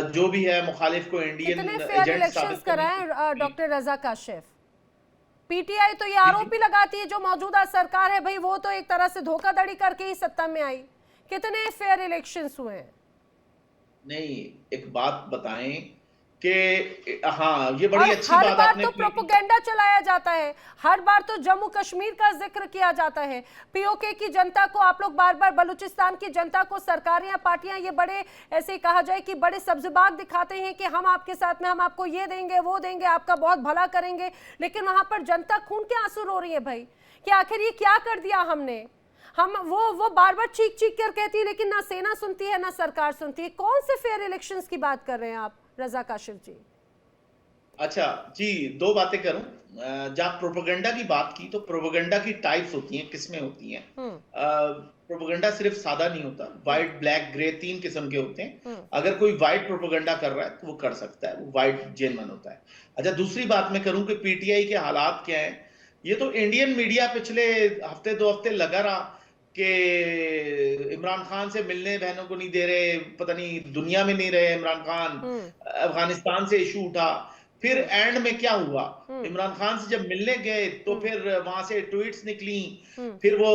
जो भी है मुखालिफ को इंडियन एजेंट साबित कराएं। डॉक्टर रजा काशिफ, पीटीआई तो ये आरोप ही लगाती है जो मौजूदा सरकार है, भाई वो तो एक तरह से धोखाधड़ी करके ही सत्ता में आई। कितने फेयर इलेक्शंस हुए हैं? नहीं, एक बात बताएं कि हाँ, ये बड़ी अच्छी बात आपने तो प्रोपेगेंडा चलाया जाता है, हर बार तो जम्मू कश्मीर का जिक्र किया जाता है, पीओके की जनता को आप लोग बार बार, बलूचिस्तान की जनता को सरकारें या पार्टियां ये बड़े ऐसे कहा जाए कि बड़े सब्ज़बाग दिखाते हैं कि हम आपके साथ में, हम आपको ये देंगे वो देंगे, आपका बहुत भला करेंगे, लेकिन वहां पर जनता खून के आंसू रो रही है भाई कि आखिर ये क्या कर दिया हमने। हम वो बार बार चीख चीख कर कहती है, लेकिन ना सेना सुनती है ना सरकार सुनती है। कौन से फेयर इलेक्शंस की बात कर रहे हैं आप रजा काशिफ जी? अच्छा जी, दो बातें करूं। जब प्रोपेगेंडा की बात की, तो प्रोपेगेंडा की टाइप्स होती हैं, किस्में होती हैं। प्रोपेगेंडा सिर्फ सादा नहीं होता, व्हाइट, ब्लैक, ग्रे, 3 किस्म के होते हैं। अगर कोई व्हाइट प्रोपेगेंडा कर रहा है तो वो कर सकता है, वो व्हाइट जेन्युइन होता है। अच्छा, दूसरी बात मैं करूं कि पीटीआई के हालात क्या हैं। ये तो इंडियन मीडिया पिछले हफ्ते 2 हफ्ते लगा रहा कि इमरान खान से मिलने बहनों को नहीं दे रहे, पता नहीं दुनिया में नहीं रहे इमरान खान, अफगानिस्तान से इशू उठा। फिर एंड में क्या हुआ, इमरान खान से जब मिलने गए तो फिर वहां से ट्वीट्स निकली, फिर वो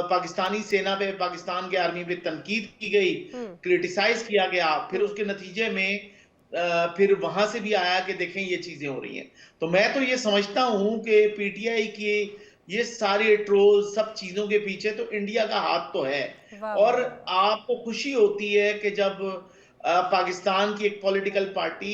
पाकिस्तानी सेना पे, पाकिस्तान के आर्मी पे तनकीद की गई, क्रिटिसाइज किया गया। फिर उसके नतीजे में फिर वहां से भी आया कि देखें ये चीजें हो रही हैं। तो मैं तो ये समझता हूं कि पीटीआई की ये सारे ट्रोल, सब चीजों के पीछे तो इंडिया का हाथ तो है। और आपको खुशी होती है कि जब पाकिस्तान की एक पॉलिटिकल पार्टी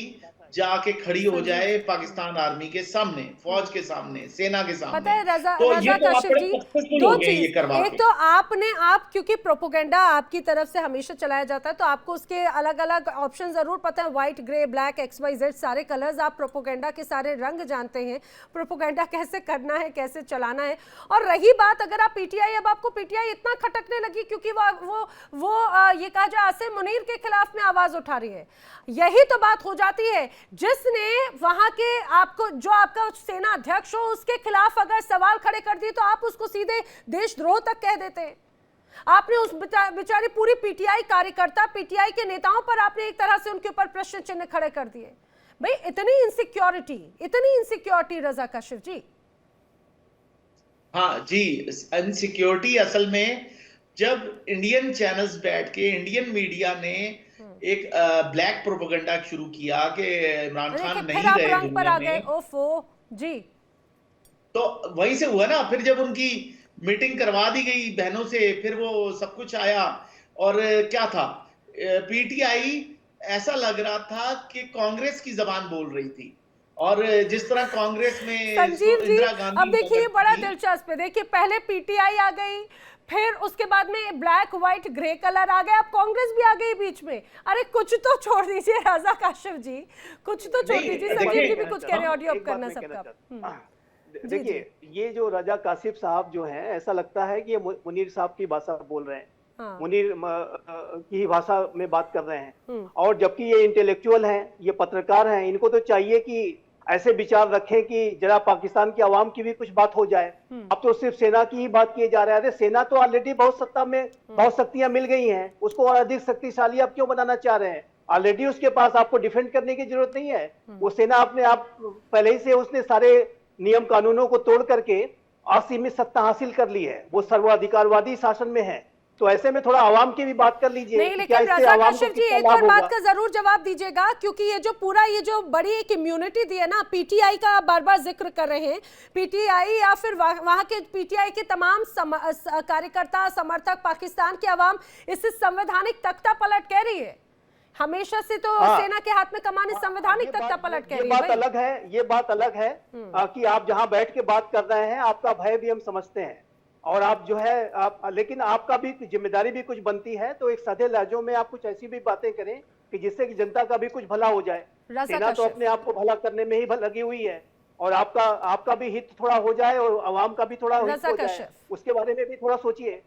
जाके खड़ी हो जाए पाकिस्तान आर्मी के सामने, फौज के सामने, सेना के सामने। पता है तो ये रजा तो आप काशिफ बड़े जी, सक्सेसफुल दो हो गए ये चीज, करवा एक के। तो आप क्योंकि प्रोपोगेंडा आपकी तरफ से हमेशा चलाया जाता है तो आपको उसके अलग अलग ऑप्शन जरूर पता है, व्हाइट, ग्रे, ब्लैक, XYZ सारे कलर्स, आप प्रोपोगेंडा के सारे रंग जानते हैं, प्रोपोगेंडा कैसे करना है, कैसे चलाना है। और रही बात अगर आप पीटीआई, अब आपको पीटीआई इतना खटकने लगी क्योंकि वो ये कहा जाए आसिम मुनीर के खिलाफ में आवाज उठा रही है। यही तो बात हो जाती है, जिसने वहां के आपको, जो आपका सेना अध्यक्ष हो, उसके खिलाफ अगर सवाल खड़े कर दिए तो आप उसको सीधे देशद्रोह तक कह देते हैं। आपने उस बेचारी पूरी पीटीआई कार्यकर्ता, पीटीआई के नेताओं पर आपने एक तरह से उनके ऊपर प्रश्न चिन्ह खड़े कर दिए। भाई इतनी इनसिक्योरिटी रजा काशिफ जी। हाँ जी, इनसिक्योरिटी असल में जब इंडियन चैनल्स बैठ के, इंडियन मीडिया ने एक ब्लैक प्रोपेगेंडा शुरू किया कि इमरान खान नहीं रहे रंग पर आ गए, दुनिया में, ओफो जी, तो वहीं से हुआ ना। फिर जब उनकी मीटिंग करवा दी गई बहनों से, फिर वो सब कुछ आया। और क्या था, पीटीआई ऐसा लग रहा था कि कांग्रेस की जबान बोल रही थी। और जिस तरह कांग्रेस में संजीव जी, इंदिरा गांधी, अब देखिए बड़ा दिलचस्प है, देखिए पहले पीटीआई आ गई, फिर उसके बाद में ब्लैक, व्हाइट, ग्रे कलर आ गया, अब कांग्रेस भी आ गई बीच में। अरे कुछ तो छोड़ दीजिए रजा काशिफ जी, कुछ तो छोड़ दीजिए। संजीव जी भी कुछ कह रहे हैं, ऑडियो अप करना सबका। देखिए ये जो रजा काशिफ साहब जो हैं, ऐसा लगता है कि ये मुनीर साहब की भाषा बोल रहे हैं, हाँ। मुनीर की भाषा में बात कर रहे हैं। और जबकि ये इंटेलेक्चुअल हैं, ये पत्रकार हैं, इनको तो चाहिए कि ऐसे विचार रखें कि जरा पाकिस्तान की आवाम की भी कुछ बात हो जाए। अब तो सिर्फ सेना की ही बात किए जा रहे हैं। अरे सेना तो ऑलरेडी बहुत सत्ता में, बहुत शक्तियां मिल गई हैं, उसको और अधिक शक्तिशाली आप क्यों बनाना चाह रहे हैं? ऑलरेडी उसके पास आपको डिफेंड करने की जरूरत नहीं है। वो सेना अपने आप पहले ही से उसने सारे नियम कानूनों को तोड़ करके असीमित सत्ता हासिल कर ली है, वो सर्वाधिकारवादी शासन में है। तो ऐसे में थोड़ा आवाम की भी बात कर लीजिए। नहीं, लेकिन रजा काशिफ जी एक और बात का जरूर जवाब दीजिएगा, क्योंकि ये जो पूरा ये जो बड़ी एक इम्यूनिटी दी है ना, पीटीआई का बार बार जिक्र कर रहे हैं, पीटीआई या फिर वहां के पीटीआई के तमाम कार्यकर्ता, समर्थक, पाकिस्तान की आवाम इसे संवैधानिक तख्ता पलट कह रही है। हमेशा से तो सेना के हाथ में कमान इस संवैधानिक तख्ता पलट कह रही है। ये बात अलग है कि आप जहां बैठ के बात कर रहे हैं, आपका भय भी हम समझते हैं, और आप जो है लेकिन आपका भी जिम्मेदारी भी कुछ बनती है। तो एक सादे लहजों में आप कुछ ऐसी भी बातें करें कि जिससे कि जनता का भी कुछ भला हो जाए। सेना तो अपने आप को भला करने में ही लगी हुई है, और आपका भी हित थोड़ा हो जाए और आवाम का भी थोड़ा हित हो जाए, उसके बारे में भी थोड़ा सोचिए।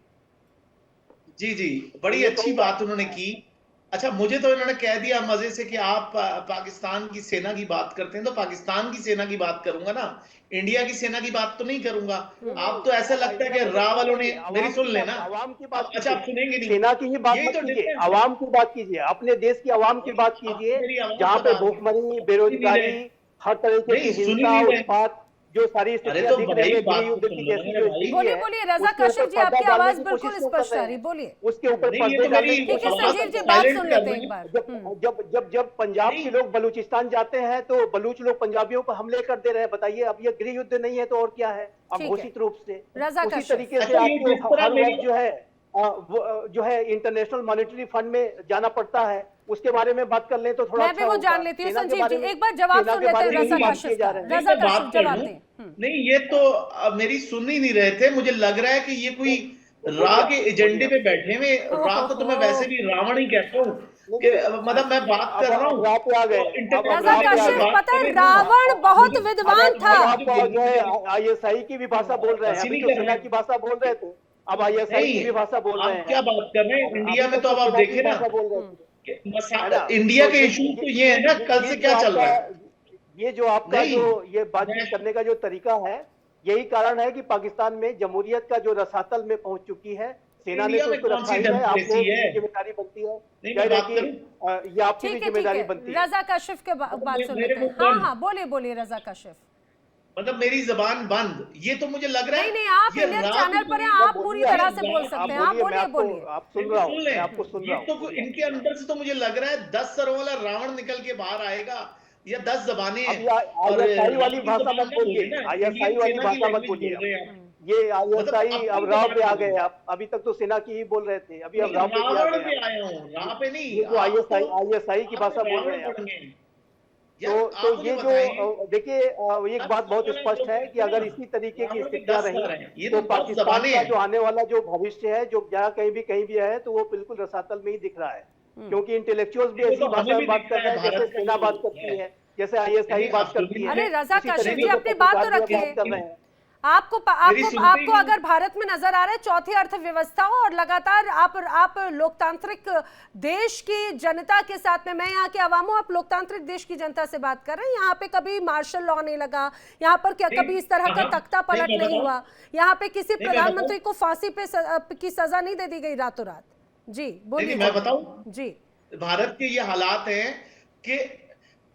जी, बड़ी अच्छी बात उन्होंने की। अच्छा, मुझे तो इन्होंने कह दिया मजे से कि आप पाकिस्तान की सेना की बात करते हैं, तो पाकिस्तान की सेना की बात करूंगा ना, इंडिया की सेना की बात तो नहीं करूंगा। आप तो ऐसा लगता है कि राव वालों ने, मेरी सुन लेना, आवाम की बात, अच्छा आप सुनेंगे नहीं, सेना की ही बात मत कीजिए, आवाम की बात कीजिए, अपने देश की आवाम की बात कीजिए, जहाँ पे भूखमरी, बेरोजगारी, हर तरह की हिंसा, उत्पात, जो सारी स्थितियां दिख रही है, युद्ध की जैसी जो स्थिति है, बोलिए रजा काशिफ जी, आपकी आवाज बिल्कुल स्पष्ट आ रही, बोलिए। उसके ऊपर पर्दे डालने की कोशिश संजीव जी बात सुन लेते हैं एक बार। जब पंजाब के लोग बलूचिस्तान जाते हैं तो बलूच लोग पंजाबियों पर हमले कर दे रहे हैं। बताइए, अब ये गृह युद्ध नहीं है तो और क्या है? अब घोषित रूप से उसी तरीके से आपको हर वक्त जो है इंटरनेशनल मॉनेटरी फंड में जाना पड़ता है। उसके बारे में बात कर लें तो थोड़ा मैं भी वो जान लेती हूँ। संजीव जी एक बार जवाब सुन लेते हैं रजा काशिफ का। रजा काशिफ जवाब दें। नहीं, ये तो मेरी सुन ही नहीं रहे थे। मुझे लग रहा है कि ये कोई रा के एजेंडे पे बैठे हुए। रा को तो मैं वैसे भी रावण ही कहता हूँ, मतलब मैं बात कर रहा हूँ। रजा काशिफ, पता है रावण बहुत विद्वान था। ISI की भी भाषा बोल रहे हैं, अभी तो सेना की भाषा बोल रहे थे, अब ISI की भी भाषा बोल रहे हैं। क्या बात कर रहे हैं? इंडिया में तो अब आप देखें ना, इंडिया के इशू तो ये है ना, कल से क्या चल रहा है। ये जो आपका जो ये बातचीत करने का जो तरीका है, यही कारण है कि पाकिस्तान में जमहूरियत का जो रसातल में पहुंच चुकी है। सेना ने तो उसको रखा ही है, आपको जिम्मेदारी बनती है, ये आपकी भी जिम्मेदारी बनती है। रजा काशिफ के बात सुन लेते हैं। हाँ, बोलिए रजा काशिफ। मतलब मेरी जबान बंद, ये तो मुझे लग रहा है। नहीं, आप इंडियन चैनल पर हैं, आप पूरी तरह से बोल सकते हैं। आप बोलिए। आप सुन रहा हूँ, आपको सुन रहा हूँ। तो इनके अंदर से तो मुझे लग रहा है 10 सरों वाला रावण निकल के बाहर आएगा, या 10 जबानें। ISI वाली भाषा मत बोलिए, ISI वाली भाषा मत बोलिए। ये ISI अब राव पे आ गए। आप अभी तक तो सेना की ही बोल रहे थे, अभी अब राव पे आया हूँ। राव पे नहीं, जो ISI की भाषा बोल रहे हैं। यार तो आप मुझे ये बताएं, जो देखिए एक बात बहुत स्पष्ट है कि अगर इसी तरीके की स्थितियां रही ये तो तो बहुत पाकिस्तान दबाने का हैं। जो आने वाला जो भविष्य है, जो जहाँ कहीं भी है, तो वो बिल्कुल रसातल में ही दिख रहा है। क्योंकि इंटेलेक्चुअल्स भी वो ऐसी तो हमें भाषा में भी बात दिख कर रहा रहे है, हैं जैसे भारत का सेना जो बात करती है, जैसे नहीं आईएसआई नहीं, बात आप करती है। अरे रजा उसी काशिफ तरीके जी, से अपनी बात तो पत्रकार भी अब रखिए। बात कर रहे हैं। आपको मेरी आपको सुनते ही आपको नहीं। अगर भारत में नजर आ रहा है चौथी अर्थव्यवस्था और लगातार आप लोकतांत्रिक देश की जनता के साथ में, मैं यहाँ के अवाम हूँ, आप लोकतांत्रिक देश की जनता से बात कर रहे हैं। यहाँ पे कभी मार्शल लॉ नहीं लगा, यहाँ पर क्या नहीं, कभी इस तरह का हाँ, तख्ता पलट मैं नहीं बताऊं? हुआ, यहाँ पे किसी नहीं, मैं प्रधानमंत्री को फांसी पे की सजा नहीं दे दी गई रातों रात। जी बोलिए। नहीं, मैं बताऊं? जी भारत के ये हालात हैं कि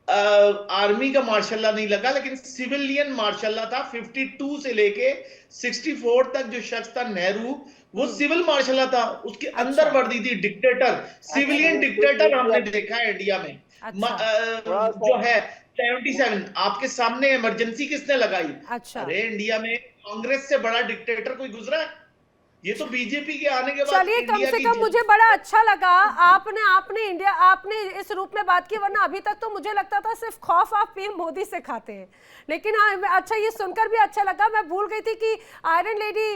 आर्मी का मार्शल लॉ नहीं लगा, लेकिन सिविलियन मार्शल लॉ था। 52 से लेके 64 तक जो शख्स था नेहरू, वो सिविल मार्शल लॉ था। उसके अंदर वर्दी थी डिक्टेटर, सिविलियन डिक्टेटर हमने देखा है इंडिया में। जो है 77, आपके सामने इमरजेंसी किसने लगाई? अच्छा। अरे इंडिया में कांग्रेस से बड़ा डिक्टेटर कोई गुजरा है? ये तो बीजेपी के आने के बाद चलिए, कम इंडिया से की कम मुझे बड़ा अच्छा लगा आपने इस रूप में बात की, वरना अभी तक तो मुझे लगता था सिर्फ खौफ आप पीएम मोदी से खाते हैं। लेकिन हाँ, अच्छा, ये सुनकर भी अच्छा लगा। मैं भूल गई थी कि आयरन लेडी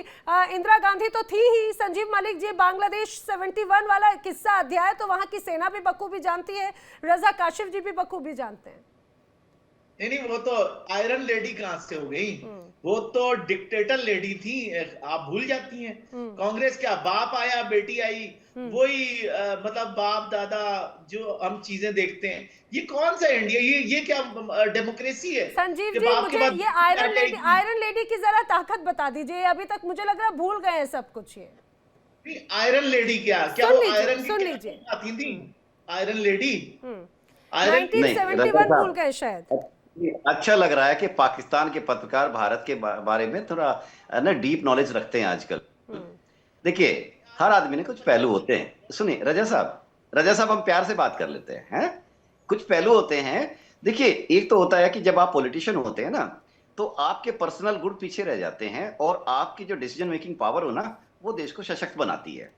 इंदिरा गांधी तो थी ही। संजीव मलिक जी, बांग्लादेश 71 वाला किस्सा अध्याय तो वहां की सेना भी बखूबी जानती है, रजा काशिफ जी भी बखूबी जानते हैं। नहीं, वो तो आयरन लेडी कहां से हो गई? वो तो डिक्टेटर लेडी थी, आप भूल जाती हैं। कांग्रेस क्या, बाप आया बेटी आई, वही मतलब बाप दादा जो हम चीजें देखते हैं। ये कौन सा इंडिया? ये क्या डेमोक्रेसी है? संजीव कि जी, बाप के मुझे बाद ये आयरन लेडी की जरा ताकत बता दीजिए। अभी तक मुझे लग रहा है भूल गए हैं सब कुछ। ये आयरन लेडी क्या वो आयरन की लीजिए। आती थी? आयरन लेडी 1971 भूल गए शायद। अच्छा लग रहा है कि पाकिस्तान के पत्रकार भारत के बारे में थोड़ा ना डीप नॉलेज रखते हैं आजकल। देखिए, हर आदमी ने कुछ पहलू होते हैं। सुनिए रजा साहब, हम प्यार से बात कर लेते हैं। कुछ पहलू होते हैं। देखिए, एक तो होता है कि जब आप पॉलिटिशियन होते हैं ना, तो आपके पर्सनल गुण पीछे रह जाते हैं और आपकी जो डिसीजन मेकिंग पावर हो ना, वो देश को सशक्त बनाती है।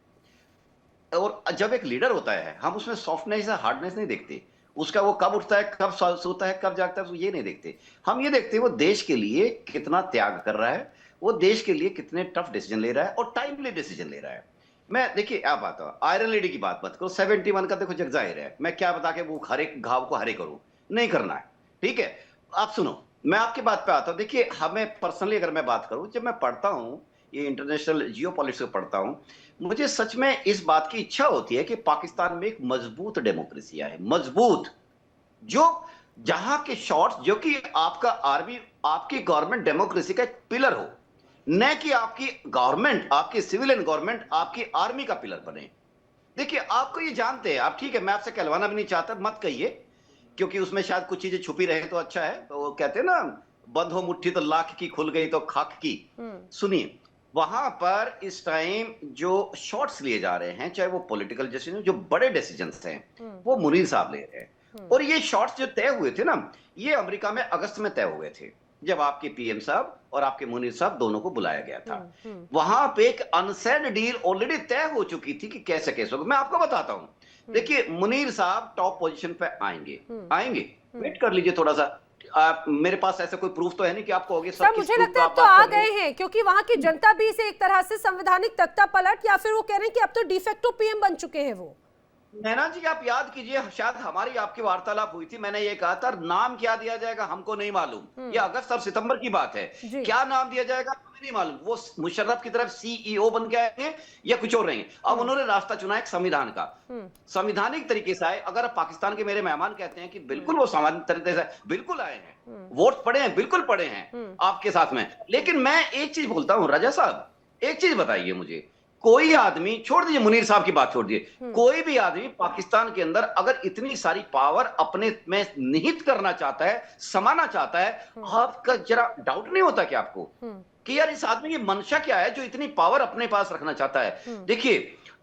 और जब एक लीडर होता है, हम उसमें सॉफ्टनेस या हार्डनेस नहीं देखते। उसका वो कब उठता है, कब सोता है, कब जागता है, ये नहीं देखते। हम ये देखते हैं वो देश के लिए कितना त्याग कर रहा है, वो देश के लिए कितने टफ डिसीजन ले रहा है और टाइमली डिसीजन ले रहा है। मैं देखिए आप बात आयरन लेडी की बात मत करो। 71 का देखो जग जाहिर है। मैं क्या बता के वो हर एक घाव को हरे करूं, नहीं करना है। ठीक है, आप सुनो, मैं आपकी बात पे आता हूं। देखिए, हमें पर्सनली अगर मैं बात करूं, जब मैं पढ़ता हूं ये इंटरनेशनल जियोपॉलिटिक्स को पढ़ता हूं, मुझे सच में इस बात की इच्छा होती है कि पाकिस्तान में एक मजबूत डेमोक्रेसी है, मजबूत, जो जहां के शॉट्स, जो कि आपका आर्मी, आपकी गवर्नमेंट डेमोक्रेसी का एक पिलर हो, न कि आपकी गवर्नमेंट, आपकी सिविलियन गवर्नमेंट आपकी आर्मी का पिलर बने। देखिए, आपको ये जानते हैं आप, ठीक है, मैं आपसे कहलवाना भी नहीं चाहता, मत कहिए, क्योंकि उसमें शायद कुछ चीजें छुपी रहे तो अच्छा है। तो वो कहते हैं ना, बंद हो मुट्ठी तो लाख की, खुल गई तो खाक की। सुनिए, वहां पर इस टाइम जो शॉट्स लिए जा रहे हैं, चाहे वो पॉलिटिकल डिसीजन, जो बड़े डिसीजंस हैं, वो मुनीर साहब ले रहे हैं। और ये शॉट्स जो तय हुए थे ना, ये अमेरिका में अगस्त में तय हुए थे, जब आपके पीएम साहब और आपके मुनीर साहब दोनों को बुलाया गया था। वहां पे एक अनसेड डील ऑलरेडी तय हो चुकी थी कि कैसे कैसे होगा। मैं आपको बताता हूं। देखिए, मुनीर साहब टॉप पोजीशन पे आएंगे, वेट कर लीजिए थोड़ा सा। मेरे पास ऐसा कोई प्रूफ तो है नहीं कि आपको होगी। सर, मुझे लगता है अब तो आ गए हैं, क्योंकि वहां की जनता भी इसे एक तरह से संवैधानिक तख्ता पलट, या फिर वो कह रहे हैं कि अब तो डिफेक्टो पीएम बन चुके हैं वो। नैना जी, आप याद कीजिए, शायद हमारी आपकी वार्तालाप हुई थी, मैंने ये कहा था नाम क्या दिया जाएगा हमको नहीं मालूम। ये अगस्त और सितंबर की बात है। क्या नाम दिया जाएगा हमें नहीं मालूम। वो मुशर्रफ की तरफ सीईओ बन के आएंगे या कुछ और रहेंगे। अब उन्होंने रास्ता चुना एक संविधान का, संविधानिक तरीके से आए। अगर पाकिस्तान के मेरे मेहमान कहते हैं कि बिल्कुल वो संवैधानिक तरीके से बिल्कुल आए हैं, वोट पड़े हैं, बिल्कुल पड़े हैं आपके साथ में। लेकिन मैं एक चीज बोलता हूं रजा साहब, एक चीज बताइए मुझे, कोई आदमी, छोड़ दीजिए मुनीर साहब की बात छोड़ दीजिए, कोई भी आदमी पाकिस्तान के अंदर अगर इतनी सारी पावर अपने में निहित करना चाहता है, समाना चाहता है, आपका जरा डाउट नहीं होता कि आपको कि यार इस आदमी की मंशा क्या है जो इतनी पावर अपने पास रखना चाहता है। देखिए,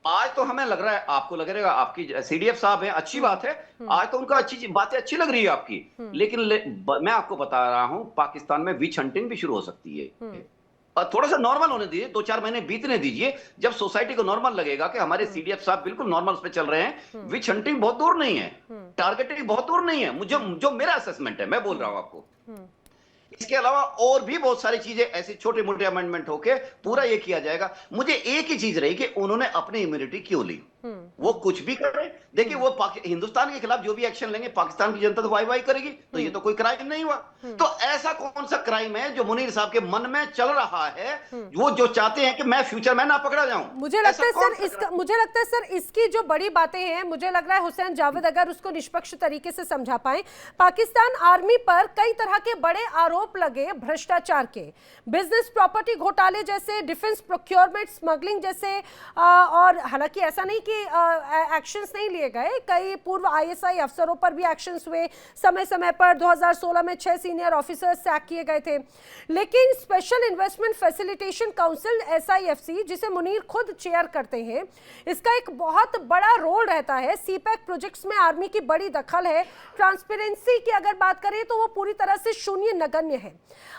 आज तो हमें लग रहा है, आपको लगेगा, आपकी सीडीएफ साहब हैं, अच्छी बात है, आज तो उनका अच्छी बातें अच्छी लग रही है आपकी। लेकिन मैं आपको बता रहा हूं, पाकिस्तान में विच हंटिंग भी शुरू हो सकती है। थोड़ा सा नॉर्मल होने दीजिए, 2-4 महीने बीतने दीजिए, जब सोसाइटी को नॉर्मल लगेगा कि हमारे सीडीएफ साहब बिल्कुल नॉर्मल पे चल रहे हैं, विच हंटिंग बहुत दूर नहीं है, टारगेटिंग बहुत दूर नहीं है, मुझे जो मेरा असेसमेंट है, मैं बोल रहा हूं आपको। इसके अलावा और भी बहुत सारी चीजें ऐसी छोटे मोटे अमेंडमेंट होके पूरा ये किया जाएगा। मुझे एक ही चीज रही कि उन्होंने अपनी इम्यूनिटी क्यों ली, वो कुछ भी कर रहे। देखिए वो हिंदुस्तान के खिलाफ जो भी एक्शन लेंगे पाकिस्तान की जनता तो वाई वाई करेगी, तो ये तो कोई क्राइम नहीं हुआ। तो ऐसा कौन सा क्राइम है जो मुनीर साहब के मन में चल रहा है, वो जो चाहते हैं कि मैं फ्यूचर में ना पकड़ा जाऊं? मुझे लगता है सर इसकी जो बड़ी बातें हैं, मुझे लग रहा है हुसैन जावेद अगर उसको निष्पक्ष तरीके से समझा पाए। पाकिस्तान आर्मी पर कई तरह के बड़े आरोप लगे भ्रष्टाचार के, बिजनेस प्रॉपर्टी घोटाले जैसे, डिफेंस प्रोक्योरमेंट स्मगलिंग जैसे, और हालांकि ऐसा नहीं कि एक्शंस नहीं लिए गए, कई पूर्व आईएसआई अफसरों पर भी एक्शंस हुए। समय समय पर 2016 में 6 सीनियर ऑफिसर्स सैक किए गए थे। लेकिन special investment facilitation council SIFC, जिसे मुनीर खुद चेयर करते हैं, इसका एक बहुत बड़ा रोल रहता है। सीपैक प्रोजेक्ट्स में आर्मी की बड़ी दखल है। ट्रांसपेरेंसी की अगर बात करें तो वो पूरी तरह से शून्य, नगण्य है।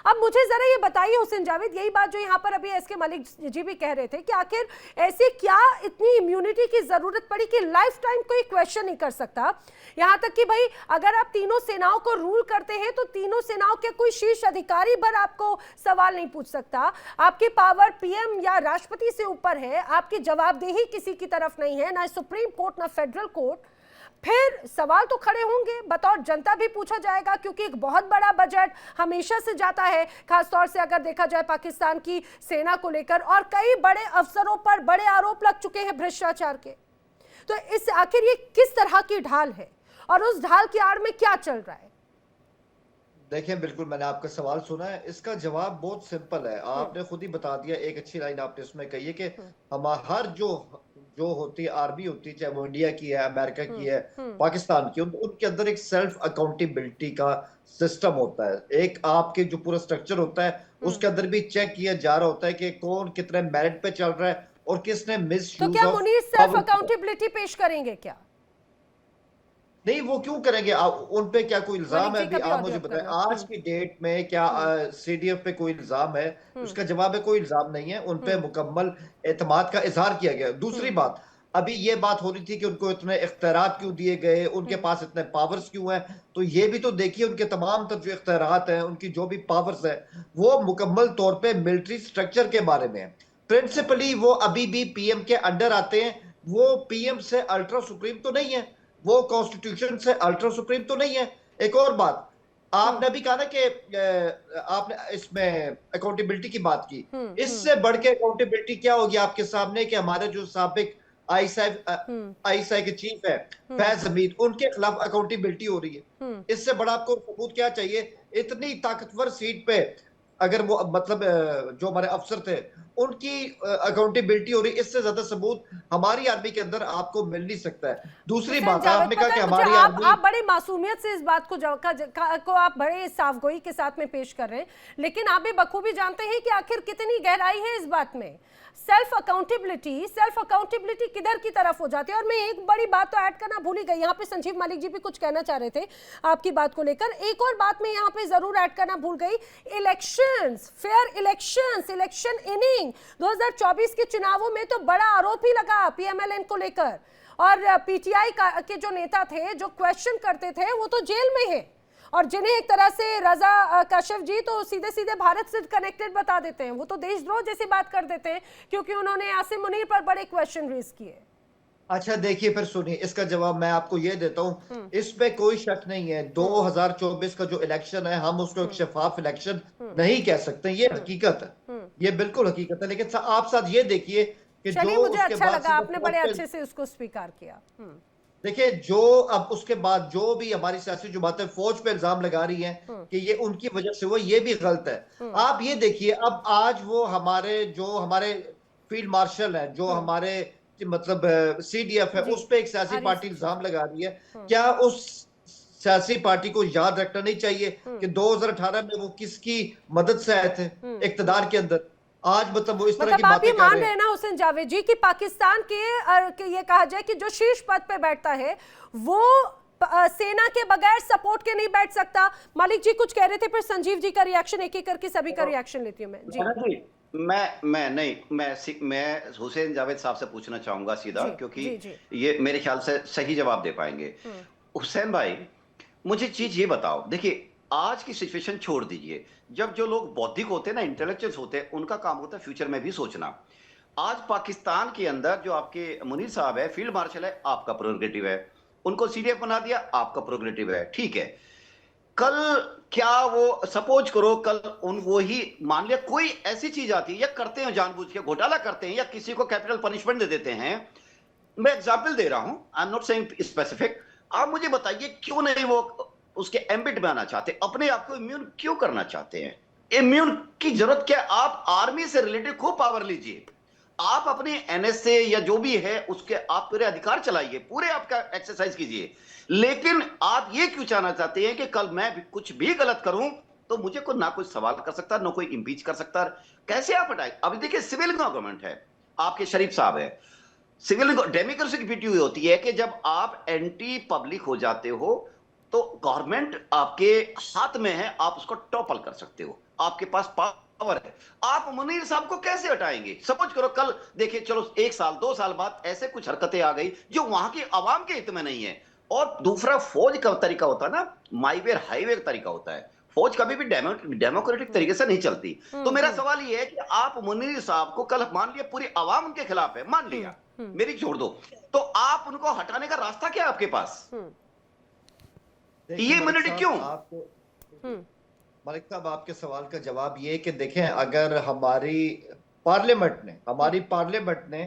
अब मुझे जरा ये बताइए हुसैन जावेद, यही बात जो यहाँ पर अभी SK मलिक जी भी कह रहे थे कि आखिर ऐसे क्या इतनी इम्यूनिटी की जरूरत पड़ी कि लाइफ टाइम कोई क्वेश्चन नहीं कर सकता। यहाँ तक कि भाई अगर आप तीनों सेनाओं को रूल करते हैं तो तीनों सेनाओं के कोई शीर्ष अधिकारी पर आपको सवाल नहीं पूछ सकता। आपकी पावर PM या राष्ट्रपति से ऊपर है, आपकी जवाबदेही किसी की तरफ नहीं है, ना सुप्रीम कोर्ट ना फेडरल कोर्ट। फिर सवाल तो खड़े होंगे, बतौर जनता भी पूछा जाएगा, क्योंकि एक बहुत बड़ा बजट हमेशा से जाता है, खासतौर से अगर देखा जाए पाकिस्तान की सेना को लेकर, और कई बड़े अफसरों पर बड़े आरोप लग चुके हैं भ्रष्टाचार के। तो इस आखिर ये किस तरह की ढाल है और उस ढाल की आड़ में क्या चल रहा है? देखिए बिल्कुल, मैंने आपका सवाल सुना है, इसका जवाब बहुत सिंपल है। आपने खुद ही बता दिया, एक अच्छी लाइन आपने इसमें कही है कि हमारा हर जो होती है आर्मी होती है, चाहे वो इंडिया की है, अमेरिका की है, पाकिस्तान की, उनके अंदर एक सेल्फ अकाउंटेबिलिटी का सिस्टम होता है। एक आपके जो पूरा स्ट्रक्चर होता है उसके अंदर भी चेक किया जा रहा होता है कि कौन कितने मेरिट पे चल रहा है और किसने मिसयूज। तो क्या मुनीर सेल्फ अकाउंटेबिलिटी पेश करेंगे क्या? नहीं, वो क्यों करेंगे? उन पे क्या कोई इल्जाम है? अभी आप मुझे बताएं, आज की डेट में क्या CDF पे कोई इल्जाम है? उसका जवाब है कोई इल्जाम नहीं है। उन पे मुकम्मल एतमाद का इजहार किया गया। दूसरी बात, अभी ये बात हो रही थी कि उनको इतने इख्तियारात क्यों दिए गए, उनके पास इतने पावर्स क्यों हैं? तो ये भी तो देखिए, उनके तमाम तर जो इख्तियारात हैं, उनकी जो भी पावर्स है, वो मुकम्मल तौर पे मिलिट्री स्ट्रक्चर के बारे में है। प्रिंसिपली वो अभी भी PM के अंडर आते हैं। वो PM से अल्ट्रा सुप्रीम तो नहीं है, वो कॉन्स्टिट्यूशन से अल्ट्रा सुप्रीम तो नहीं है। एक और बात, आपने भी कहा ना कि आपने इसमें अकाउंटेबिलिटी की बात की, इससे बढ़ के अकाउंटेबिलिटी क्या होगी आपके सामने कि हमारे जो साबिक ISI के चीफ है फैज हमीद, उनके खिलाफ अकाउंटेबिलिटी हो रही है। इससे बड़ा आपको सबूत क्या चाहिए? इतनी ताकतवर सीट पे अगर वो मतलब जो हमारे अफसर थे उनकी अकाउंटेबिलिटी हो रही, इससे ज्यादा सबूत हमारी आर्मी के अंदर आपको मिल नहीं सकता है। दूसरी बात, आपने कहा कि हमारी आर्मी, आप बड़ी मासूमियत से इस बात को आप बड़े साफगोई के साथ में पेश कर रहे हैं, लेकिन आप भी बखूबी जानते हैं कि आखिर कितनी गहराई है इस बात में। सेल्फ अकाउंटेबिलिटी किधर की तरफ हो जाती है। और मैं एक बड़ी बात तो ऐड करना भूल ही गई, यहाँ पे संजीव मलिक जी भी कुछ कहना चाह रहे थे आपकी बात को लेकर। एक और बात मैं यहाँ पे जरूर ऐड करना भूल गई, elections, fair elections, election inning 2024 के चुनावों में तो बड़ा आरोप ही लगा PMLN को लेकर, और PTI के जो नेता थे जो क्वेश्चन करते थे वो तो जेल में है, और जिन्हें एक तरह से रजा काशिफ जी तो सीधे सीधे भारत से कनेक्टेड बता देते हैं, वो तो देशद्रोह जैसी बात कर देते हैं क्योंकि उन्होंने आसिम मुनीर पर बड़े क्वेश्चन रेज किए। अच्छा देखिए, फिर सुनिए, इसका जवाब मैं आपको ये देता हूँ, इस पे कोई शक नहीं है। 2024 का जो इलेक्शन है, हम उसको एक शफाफ इलेक्शन नहीं कह सकते, ये हकीकत है, ये बिल्कुल हकीकत है। लेकिन आप साथ ये देखिए कि जो मुझे अच्छा लगा आपने बड़े अच्छे से उसको स्वीकार किया। देखिए, जो अब उसके बाद जो भी हमारी सियासी जुमातें फौज पे इल्जाम लगा रही हैं कि ये उनकी वजह से, वो ये भी गलत है। आप ये देखिए, अब आज वो हमारे फील्ड मार्शल है, जो हमारे मतलब CDF है, उस पे एक सियासी पार्टी इल्जाम लगा रही है। क्या उस सियासी पार्टी को याद रखना नहीं चाहिए कि 2018 में वो किसकी मदद से आए थे इक्तदार के अंदर? आज मतलब वो इस तरह की आप बातें ये कर मान रहे रहे हैं ना हुसैन जावेद जी कि पाकिस्तान के ये कहा जाए कि जो शीर्ष पद पे बैठता है वो सेना के बगैर सपोर्ट के नहीं बैठ सकता। मलिक जी कुछ कह रहे थे, फिर संजीव जी का रिएक्शन, एक एक करके सभी का रिएक्शन लेती हूँ मैं जी। मैं हुसैन जावेद साहब से पूछना चाहूंगा सीधा, क्योंकि ये मेरे ख्याल से सही जवाब दे पाएंगे। हुसैन भाई, मुझे चीज ये बताओ, देखिए आज की सिचुएशन छोड़ दीजिए, जब जो लोग बौद्धिक होते हैं ना, इंटेलेक्चुअल्स होते हैं, उनका काम होता है फ्यूचर में भी सोचना। आज पाकिस्तान के अंदर जो आपके मुनीर साहब है, फील्ड मार्शल है, आपका प्रोग्रेटिव है, उनको सीडीएफ बना दिया, आपका प्रोग्रेटिव है, ठीक है। कल क्या वो सपोज करो, कल उन वो ही मान लिया कोई ऐसी चीज आती है, या करते हैं जानबूझ के घोटाला करते हैं, या किसी को कैपिटल पनिशमेंट दे देते हैं। मैं एग्जाम्पल दे रहा हूं, I am not saying specific. आप मुझे बताइए क्यों नहीं वो उसके एम्बिट में आना चाहते, अपने आप को इम्यून क्यों करना चाहते हैं? इम्यून की जरूरत क्या? आप आर्मी से रिलेटेड खूब पावर लीजिए, आप अपने एनएसए या जो भी है उसके आप पूरे अधिकार चलाइए, पूरे आपका एक्सरसाइज कीजिए, लेकिन आप ये क्यों चाहना चाहते हैं कि कल मैं भी कुछ भी गलत करूं तो मुझे को ना कोई सवाल कर सकता, ना कोई इंपीच कर सकता? कैसे आप हटाए? अभी देखिए सिविल गवर्नमेंट है, आपके शरीफ साहब है, सिविल डेमोक्रेसी की ब्यूटी हुई होती है कि जब आप एंटी पब्लिक हो जाते हो तो गवर्नमेंट आपके हाथ में है, आप उसको टॉपल कर सकते हो, आपके पास पावर है। आप मुनीर साहब को कैसे हटाएंगे? सपोज करो कल देखिए, चलो 1 साल 2 साल बाद ऐसे कुछ हरकतें आ गई जो वहां की आवाम के हित में नहीं है। और दूसरा, फौज का तरीका होता है ना, माईवे हाईवे का तरीका होता है, फौज कभी भी डेमोक्रेटिक तरीके से नहीं चलती। तो मेरा सवाल ये है कि आप मुनीर साहब को कल मान लिया पूरी आवाम उनके खिलाफ है, मान लिया, मेरी छोड़ दो, तो आप उनको हटाने का रास्ता क्या है आपके पास? ये मिनट क्यों? मलिक साहब, आपके सवाल का जवाब ये कि देखें, अगर हमारी पार्लियामेंट ने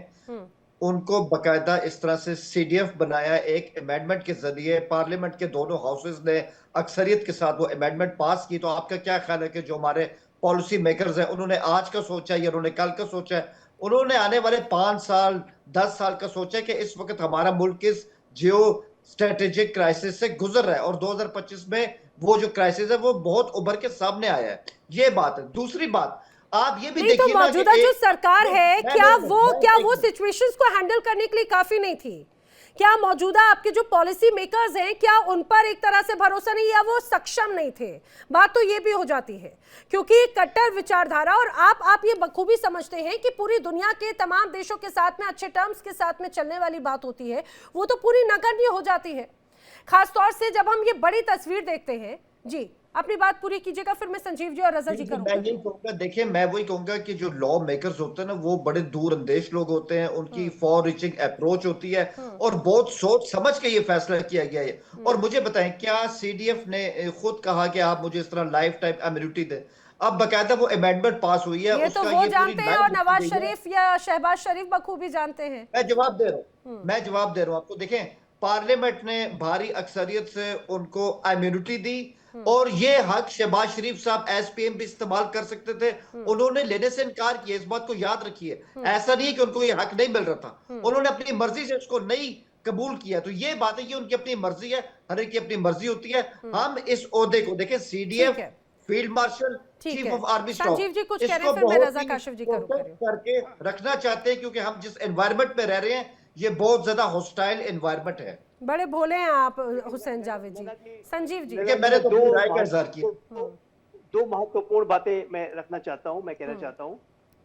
उनको बकायदा इस तरह से सीडीएफ बनाया, एक अमेंडमेंट के जरिए पार्लियामेंट के दोनों हाउसेस ने अक्सरियत के साथ वो अमेंडमेंट पास की, तो आपका क्या ख्याल है कि जो हमारे पॉलिसी मेकर्स हैं उन्होंने आज का सोचा है या उन्होंने कल का सोचा है? उन्होंने आने वाले 5 साल 10 साल का सोचा है कि इस वक्त हमारा मुल्क इस जियो स्ट्रेटेजिक क्राइसिस से गुजर रहा है और 2025 में वो जो क्राइसिस है वो बहुत उभर के सामने आया है। ये बात है। दूसरी बात, आप ये भी देखिए, तो मौजूदा जो सरकार है, क्या वो सिचुएशंस को हैंडल करने के लिए काफी नहीं थी? क्या मौजूदा आपके जो पॉलिसी मेकर्स हैं, क्या उन पर एक तरह से भरोसा नहीं, या वो सक्षम नहीं थे? बात तो ये भी हो जाती है, क्योंकि कट्टर विचारधारा, और आप ये बखूबी समझते हैं कि पूरी दुनिया के तमाम देशों के साथ में अच्छे टर्म्स के साथ में चलने वाली बात होती है, वो तो पूरी नगण्य हो जाती है, खासतौर से जब हम ये बड़ी तस्वीर देखते हैं। जी, अपनी बात पूरी कीजिएगा, फिर मैं संजीव जी और रजा जी करूंगा। मैं यही कहूंगा, देखिए मैं वही कहूंगा कि जो लॉ मेकर्स होते हैं ना, वो बड़े दूरअंदेश लोग होते हैं, उनकी फॉर रीचिंग अप्रोच होती है और बहुत सोच समझ के ये फैसला किया गया है। और मुझे बताएं, क्या सीडीएफ ने खुद कहा कि आप मुझे इस तरह लाइफ टाइम इम्यूनिटी दें? अब बकायदा वो अमेंडमेंट पास हुई है, ये तो वो जानते हैं, और नवाज शरीफ या शहबाज शरीफ बखूबी जानते हैं। मैं जवाब दे रहा हूँ आपको। देखें, पार्लियामेंट ने भारी अक्सरियत से उनको इम्यूनिटी दी, और ये हक शहबाज शरीफ साहब एसपीएम भी इस्तेमाल कर सकते थे, उन्होंने लेने से इनकार किया। इस बात को याद रखिए, ऐसा नहीं है कि उनको ये हक नहीं मिल रहा था, उन्होंने अपनी मर्जी से उसको नहीं कबूल किया। तो ये बात है कि उनकी अपनी मर्जी है, हर एक की अपनी मर्जी होती है। हम इस ओहदे को देखें, CDF, field marshal, chief of army staff, इसको बहुत करके रखना चाहते हैं, क्योंकि हम जिस एनवायरनमेंट में रह रहे हैं ये बहुत ज्यादा हॉस्टाइल एनवायरनमेंट है। बड़े भोले हैं आप हुसैन जावेद जी। संजीव जी, मैंने तो राय का इज़हार किया। दो महत्वपूर्ण बातें मैं रखना चाहता हूं, मैं कहना चाहता हूं।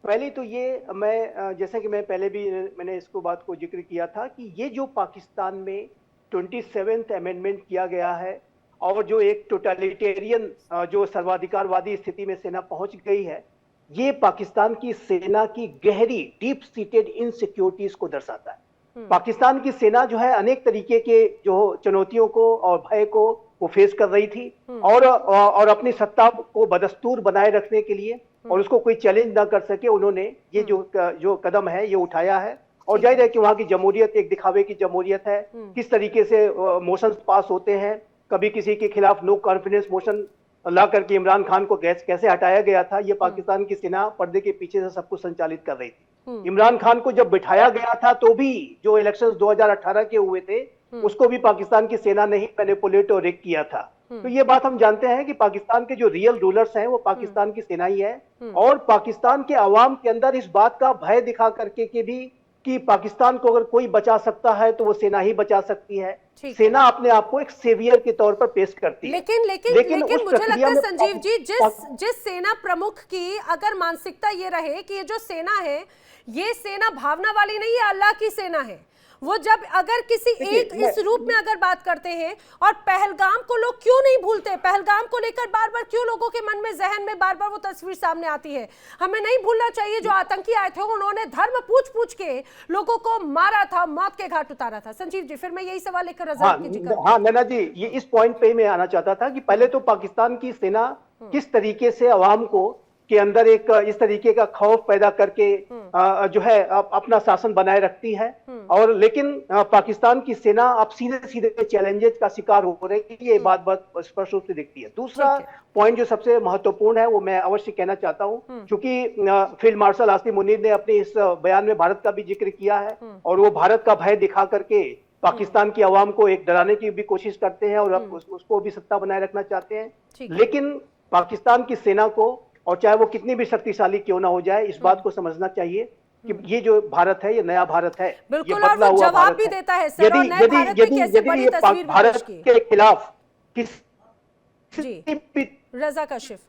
पहली तो ये, मैं जैसे कि मैं पहले भी मैंने इसको बात को जिक्र किया था कि ये जो पाकिस्तान में 27th अमेंडमेंट किया गया है, और जो एक टोटलिटेरियन जो सर्वाधिकारवादी स्थिति में सेना पहुंच गई है, ये पाकिस्तान की सेना की गहरी डीप सीटेड इनसिक्योरिटीज को दर्शाता है। पाकिस्तान की सेना जो है अनेक तरीके के जो चुनौतियों को और भय को वो फेस कर रही थी, और अपनी सत्ता को बदस्तूर बनाए रखने के लिए और उसको कोई चैलेंज ना कर सके, उन्होंने ये जो कदम है ये उठाया है। और जाहिर है कि वहाँ की जमहूरियत एक दिखावे की जमहूरियत है। किस तरीके से मोशंस पास होते हैं, कभी किसी के खिलाफ नो कॉन्फिडेंस मोशन ला करके इमरान खान को कैसे हटाया गया था, ये पाकिस्तान की सेना पर्दे के पीछे से सब कुछ संचालित कर रही थी। इमरान खान को जब बिठाया गया था तो भी जो इलेक्शंस 2018 के हुए थे उसको भी पाकिस्तान की सेना ने ही मैनिपुलेट और रिग किया था। तो ये बात हम जानते हैं कि पाकिस्तान के जो रियल रूलर्स हैं वो पाकिस्तान की सेना ही है, और पाकिस्तान के अवाम के अंदर इस बात का भय दिखा करके कि भी कि पाकिस्तान को अगर कोई बचा सकता है तो वो सेना ही बचा सकती है। सेना अपने आप को एक सेवियर के तौर पर पेश करती है। लेकिन मुझे लगता है संजीव जी, जिस सेना प्रमुख की अगर मानसिकता ये रहे कि ये जो सेना है ये सेना भावना वाली नहीं है, अल्लाह की सेना है, वो जब अगर किसी एक इस रूप में अगर बात करते हैं, और पहलगाम को लोग क्यों नहीं भूलते, पहलगाम को लेकर बार बार क्यों लोगों के मन में जहन में बार बार वो तस्वीर सामने आती है। हमें नहीं भूलना चाहिए जो आतंकी आए थे उन्होंने धर्म पूछ पूछ के लोगों को मारा था, मौत के घाट उतारा था। संजीव जी, फिर मैं यही सवाल लेकर हाँ नैना जी, ये इस पॉइंट पे मैं आना चाहता था कि पहले तो पाकिस्तान की सेना किस तरीके से अवाम को के अंदर एक इस तरीके का खौफ पैदा करके जो है अपना शासन बनाए रखती है, और लेकिन पाकिस्तान की सेना अब सीधे सीधे चैलेंजेस का शिकार हो रही है, ये बात बहुत स्पष्ट रूप से दिखती है। दूसरा पॉइंट जो सबसे महत्वपूर्ण है वो मैं अवश्य कहना चाहता हूँ, क्योंकि फील्ड मार्शल आसिम मुनीर ने अपने इस बयान में भारत का भी जिक्र किया है, और वो भारत का भय दिखा करके पाकिस्तान की आवाम को एक डराने की भी कोशिश करते हैं और उसको भी सत्ता बनाए रखना चाहते हैं। लेकिन पाकिस्तान की सेना को, और चाहे वो कितनी भी शक्तिशाली क्यों ना हो जाए, इस बात को समझना चाहिए कि ये जो भारत है ये नया भारत है, ये बदला हुआ भारत है। देता है सर, और नए भारत में कैसे बड़ी तस्वीर भी भारत के खिलाफ रजा काशिफ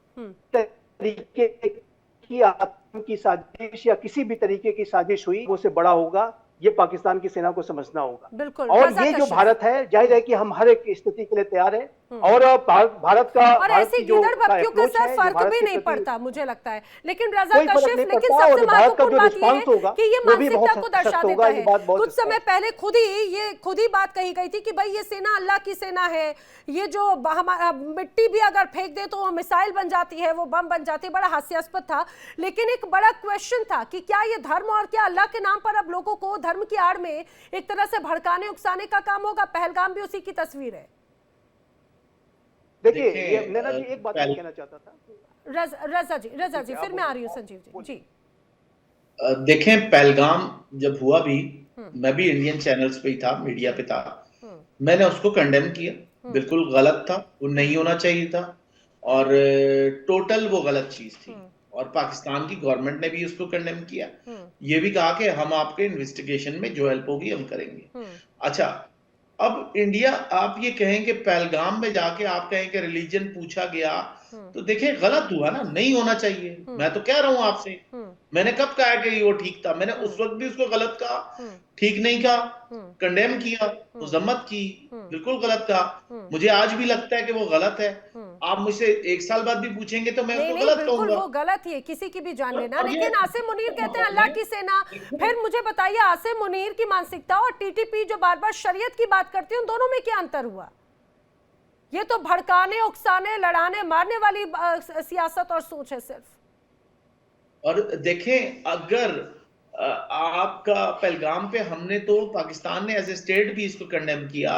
तरीके की आतंक की साजिश या किसी भी तरीके की साजिश हुई, वो से बड़ा होगा, ये पाकिस्तान की सेना को समझना होगा। बिल्कुल। और ये जो भारत है, जाहिर है कि हम हर एक स्थिति के लिए तैयार है, और भारत का और ऐसी गिदड़ भक्तियों का सर फर्क भी नहीं पड़ता मुझे लगता है। लेकिन रजा कशिफ, लेकिन सबसे महत्वपूर्ण बात ये है कि ये मानसिकता को दर्शा देता है। कुछ समय पहले खुद ही बात कही गई थी कि भाई ये सेना अल्लाह की सेना है, ये जो हमारा मिट्टी भी अगर फेंक दे तो वो मिसाइल बन जाती है, वो बम बन जाती है। बड़ा हास्यास्पद था, लेकिन एक बड़ा क्वेश्चन था कि क्या ये धर्म और क्या अल्लाह के नाम पर अब लोगों को धर्म की आड़ में एक तरह से भड़काने उकसाने का काम होगा। पहलगाम भी उसी की तस्वीर है। देखिए नैना जी, एक बात कहना चाहता था। रजा जी फिर मैं आ रही हूँ। संजीव जी देखें, पहलगाम जब हुआ भी, मैं भी इंडियन चैनल्स पे ही था, मीडिया पे था, मैंने उसको कंडेम किया, बिल्कुल गलत था, वो नहीं होना चाहिए था, और टोटल वो गलत चीज थी, और पाकिस्तान की गवर्नमेंट ने भी उसको कंडेम किया, ये भी कहा कि हम आपके इन्वेस्टिगेशन में जो हेल्प होगी हम करेंगे। अच्छा, अब इंडिया, आप ये कहें कि पहलगाम में जाके आप कहें कि रिलीजन पूछा गया, तो देखें गलत हुआ ना, नहीं होना चाहिए। मैं तो कह रहा हूं आपसे, मैंने कब कहा कि वो ठीक था? मैंने उस वक्त भी उसको गलत कहा, ठीक नहीं कहा, कंडेम किया, मजम्मत की, बिल्कुल गलत कहा। मुझे आज भी लगता है कि वो गलत है। आप मुझसे 1 साल बाद भी पूछेंगे तो मैं उसको गलत कहूंगा। वो गलत ही है, किसी की भी जान लेना। लेकिन आसिम मुनीर कहते हैं अल्लाह की सेना। फिर मुझे बताइए, आसिम मुनीर की मानसिकता और टीटीपी जो बार बार शरीयत की बात करती है, उन दोनों में क्या अंतर हुआ? ये तो भड़काने, उकसाने, लड़ाने, मारने वाली सियासत और सोच है सिर्फ। और देखें, अगर आपका पहलगाम पे हमने तो, पाकिस्तान ने एज ए स्टेट भी इसको कंडेम किया,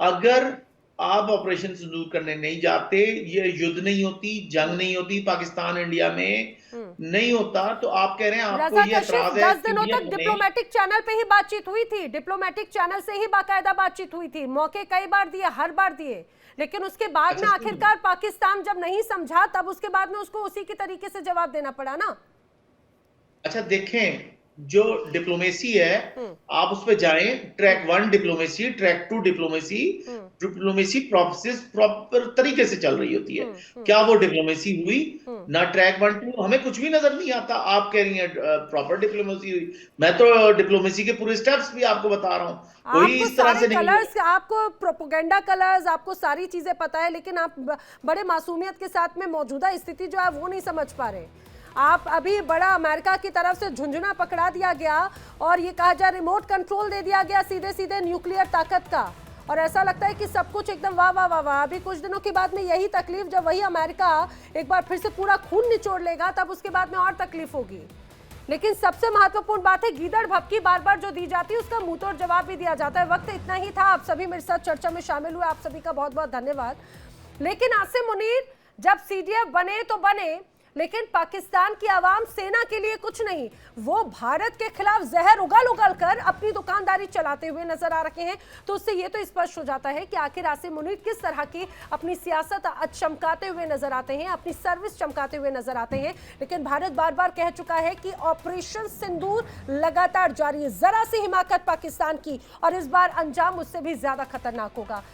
अगर आप ऑपरेशन सिंदूर करने नहीं जाते, ये युद्ध नहीं होती, जंग नहीं होती, पाकिस्तान इंडिया में नहीं होता, तो आप कह रहे हैं आपको ये एतराज है। 10 दिनों तक डिप्लोमेटिक चैनल पे ही बातचीत हुई थी, डिप्लोमेटिक चैनल से ही बाकायदा बातचीत हुई थी, मौके कई बार दिए, हर बार दिए, लेकिन उसके बाद में आखिरकार पाकिस्तान जब नहीं समझा, तब उसके बाद में उसको उसी के तरीके से जवाब देना पड़ा ना। अच्छा देखें, जो डिप्लोमेसी है, आप उस पे जाएं, track 1 diplomacy, track 2 diplomacy, diplomacy process proper तरीके से चल रही होती है। क्या वो डिप्लोमेसी हुई? ना ट्रैक 1 2 हमें कुछ भी नजर नहीं आता। आप कह रही हैं प्रॉपर डिप्लोमेसी हुई, मैं तो डिप्लोमेसी के पूरे स्टेप्स भी आपको बता रहा हूँ। कोई इस तरह से नहीं, कलर्स, आपको प्रोपेगेंडा कलर्स, आपको सारी चीजें पता है, लेकिन आप बड़े मासूमियत के साथ में मौजूदा स्थिति जो है वो नहीं समझ पा रहे। आप अभी बड़ा अमेरिका की तरफ से झुंझुना पकड़ा दिया गया और ये कहा जाए रिमोट कंट्रोल दे दिया गया सीधे सीधे न्यूक्लियर ताकत का, और ऐसा लगता है कि सब कुछ एकदम वाह वाह वाह वाह। अभी कुछ दिनों के बाद में यही तकलीफ, जब वही अमेरिका एक बार फिर से पूरा खून निचोड़ लेगा, तब उसके बाद में और तकलीफ होगी। लेकिन सबसे महत्वपूर्ण बात है, गीदड़ भपकी बार बार जो दी जाती है उसका मुंह तोड़ जवाब भी दिया जाता है। वक्त इतना ही था, आप सभी मेरे साथ चर्चा में शामिल हुए, आप सभी का बहुत बहुत धन्यवाद। लेकिन आसिम मुनीर जब CDF बने तो बने, लेकिन पाकिस्तान की आवाम सेना के लिए कुछ नहीं, वो भारत के खिलाफ जहर उगल उगल कर अपनी दुकानदारी चलाते हुए नजर आ रहे हैं। तो उससे ये तो स्पष्ट हो जाता है कि आखिर आसिम मुनीर किस तरह की अपनी सियासत चमकाते हुए नजर आते हैं, अपनी सर्विस चमकाते हुए नजर आते हैं। लेकिन भारत बार बार कह चुका है कि ऑपरेशन सिंदूर लगातार जारी है। जरा सी हिमाकत पाकिस्तान की और इस बार अंजाम उससे भी ज्यादा खतरनाक होगा।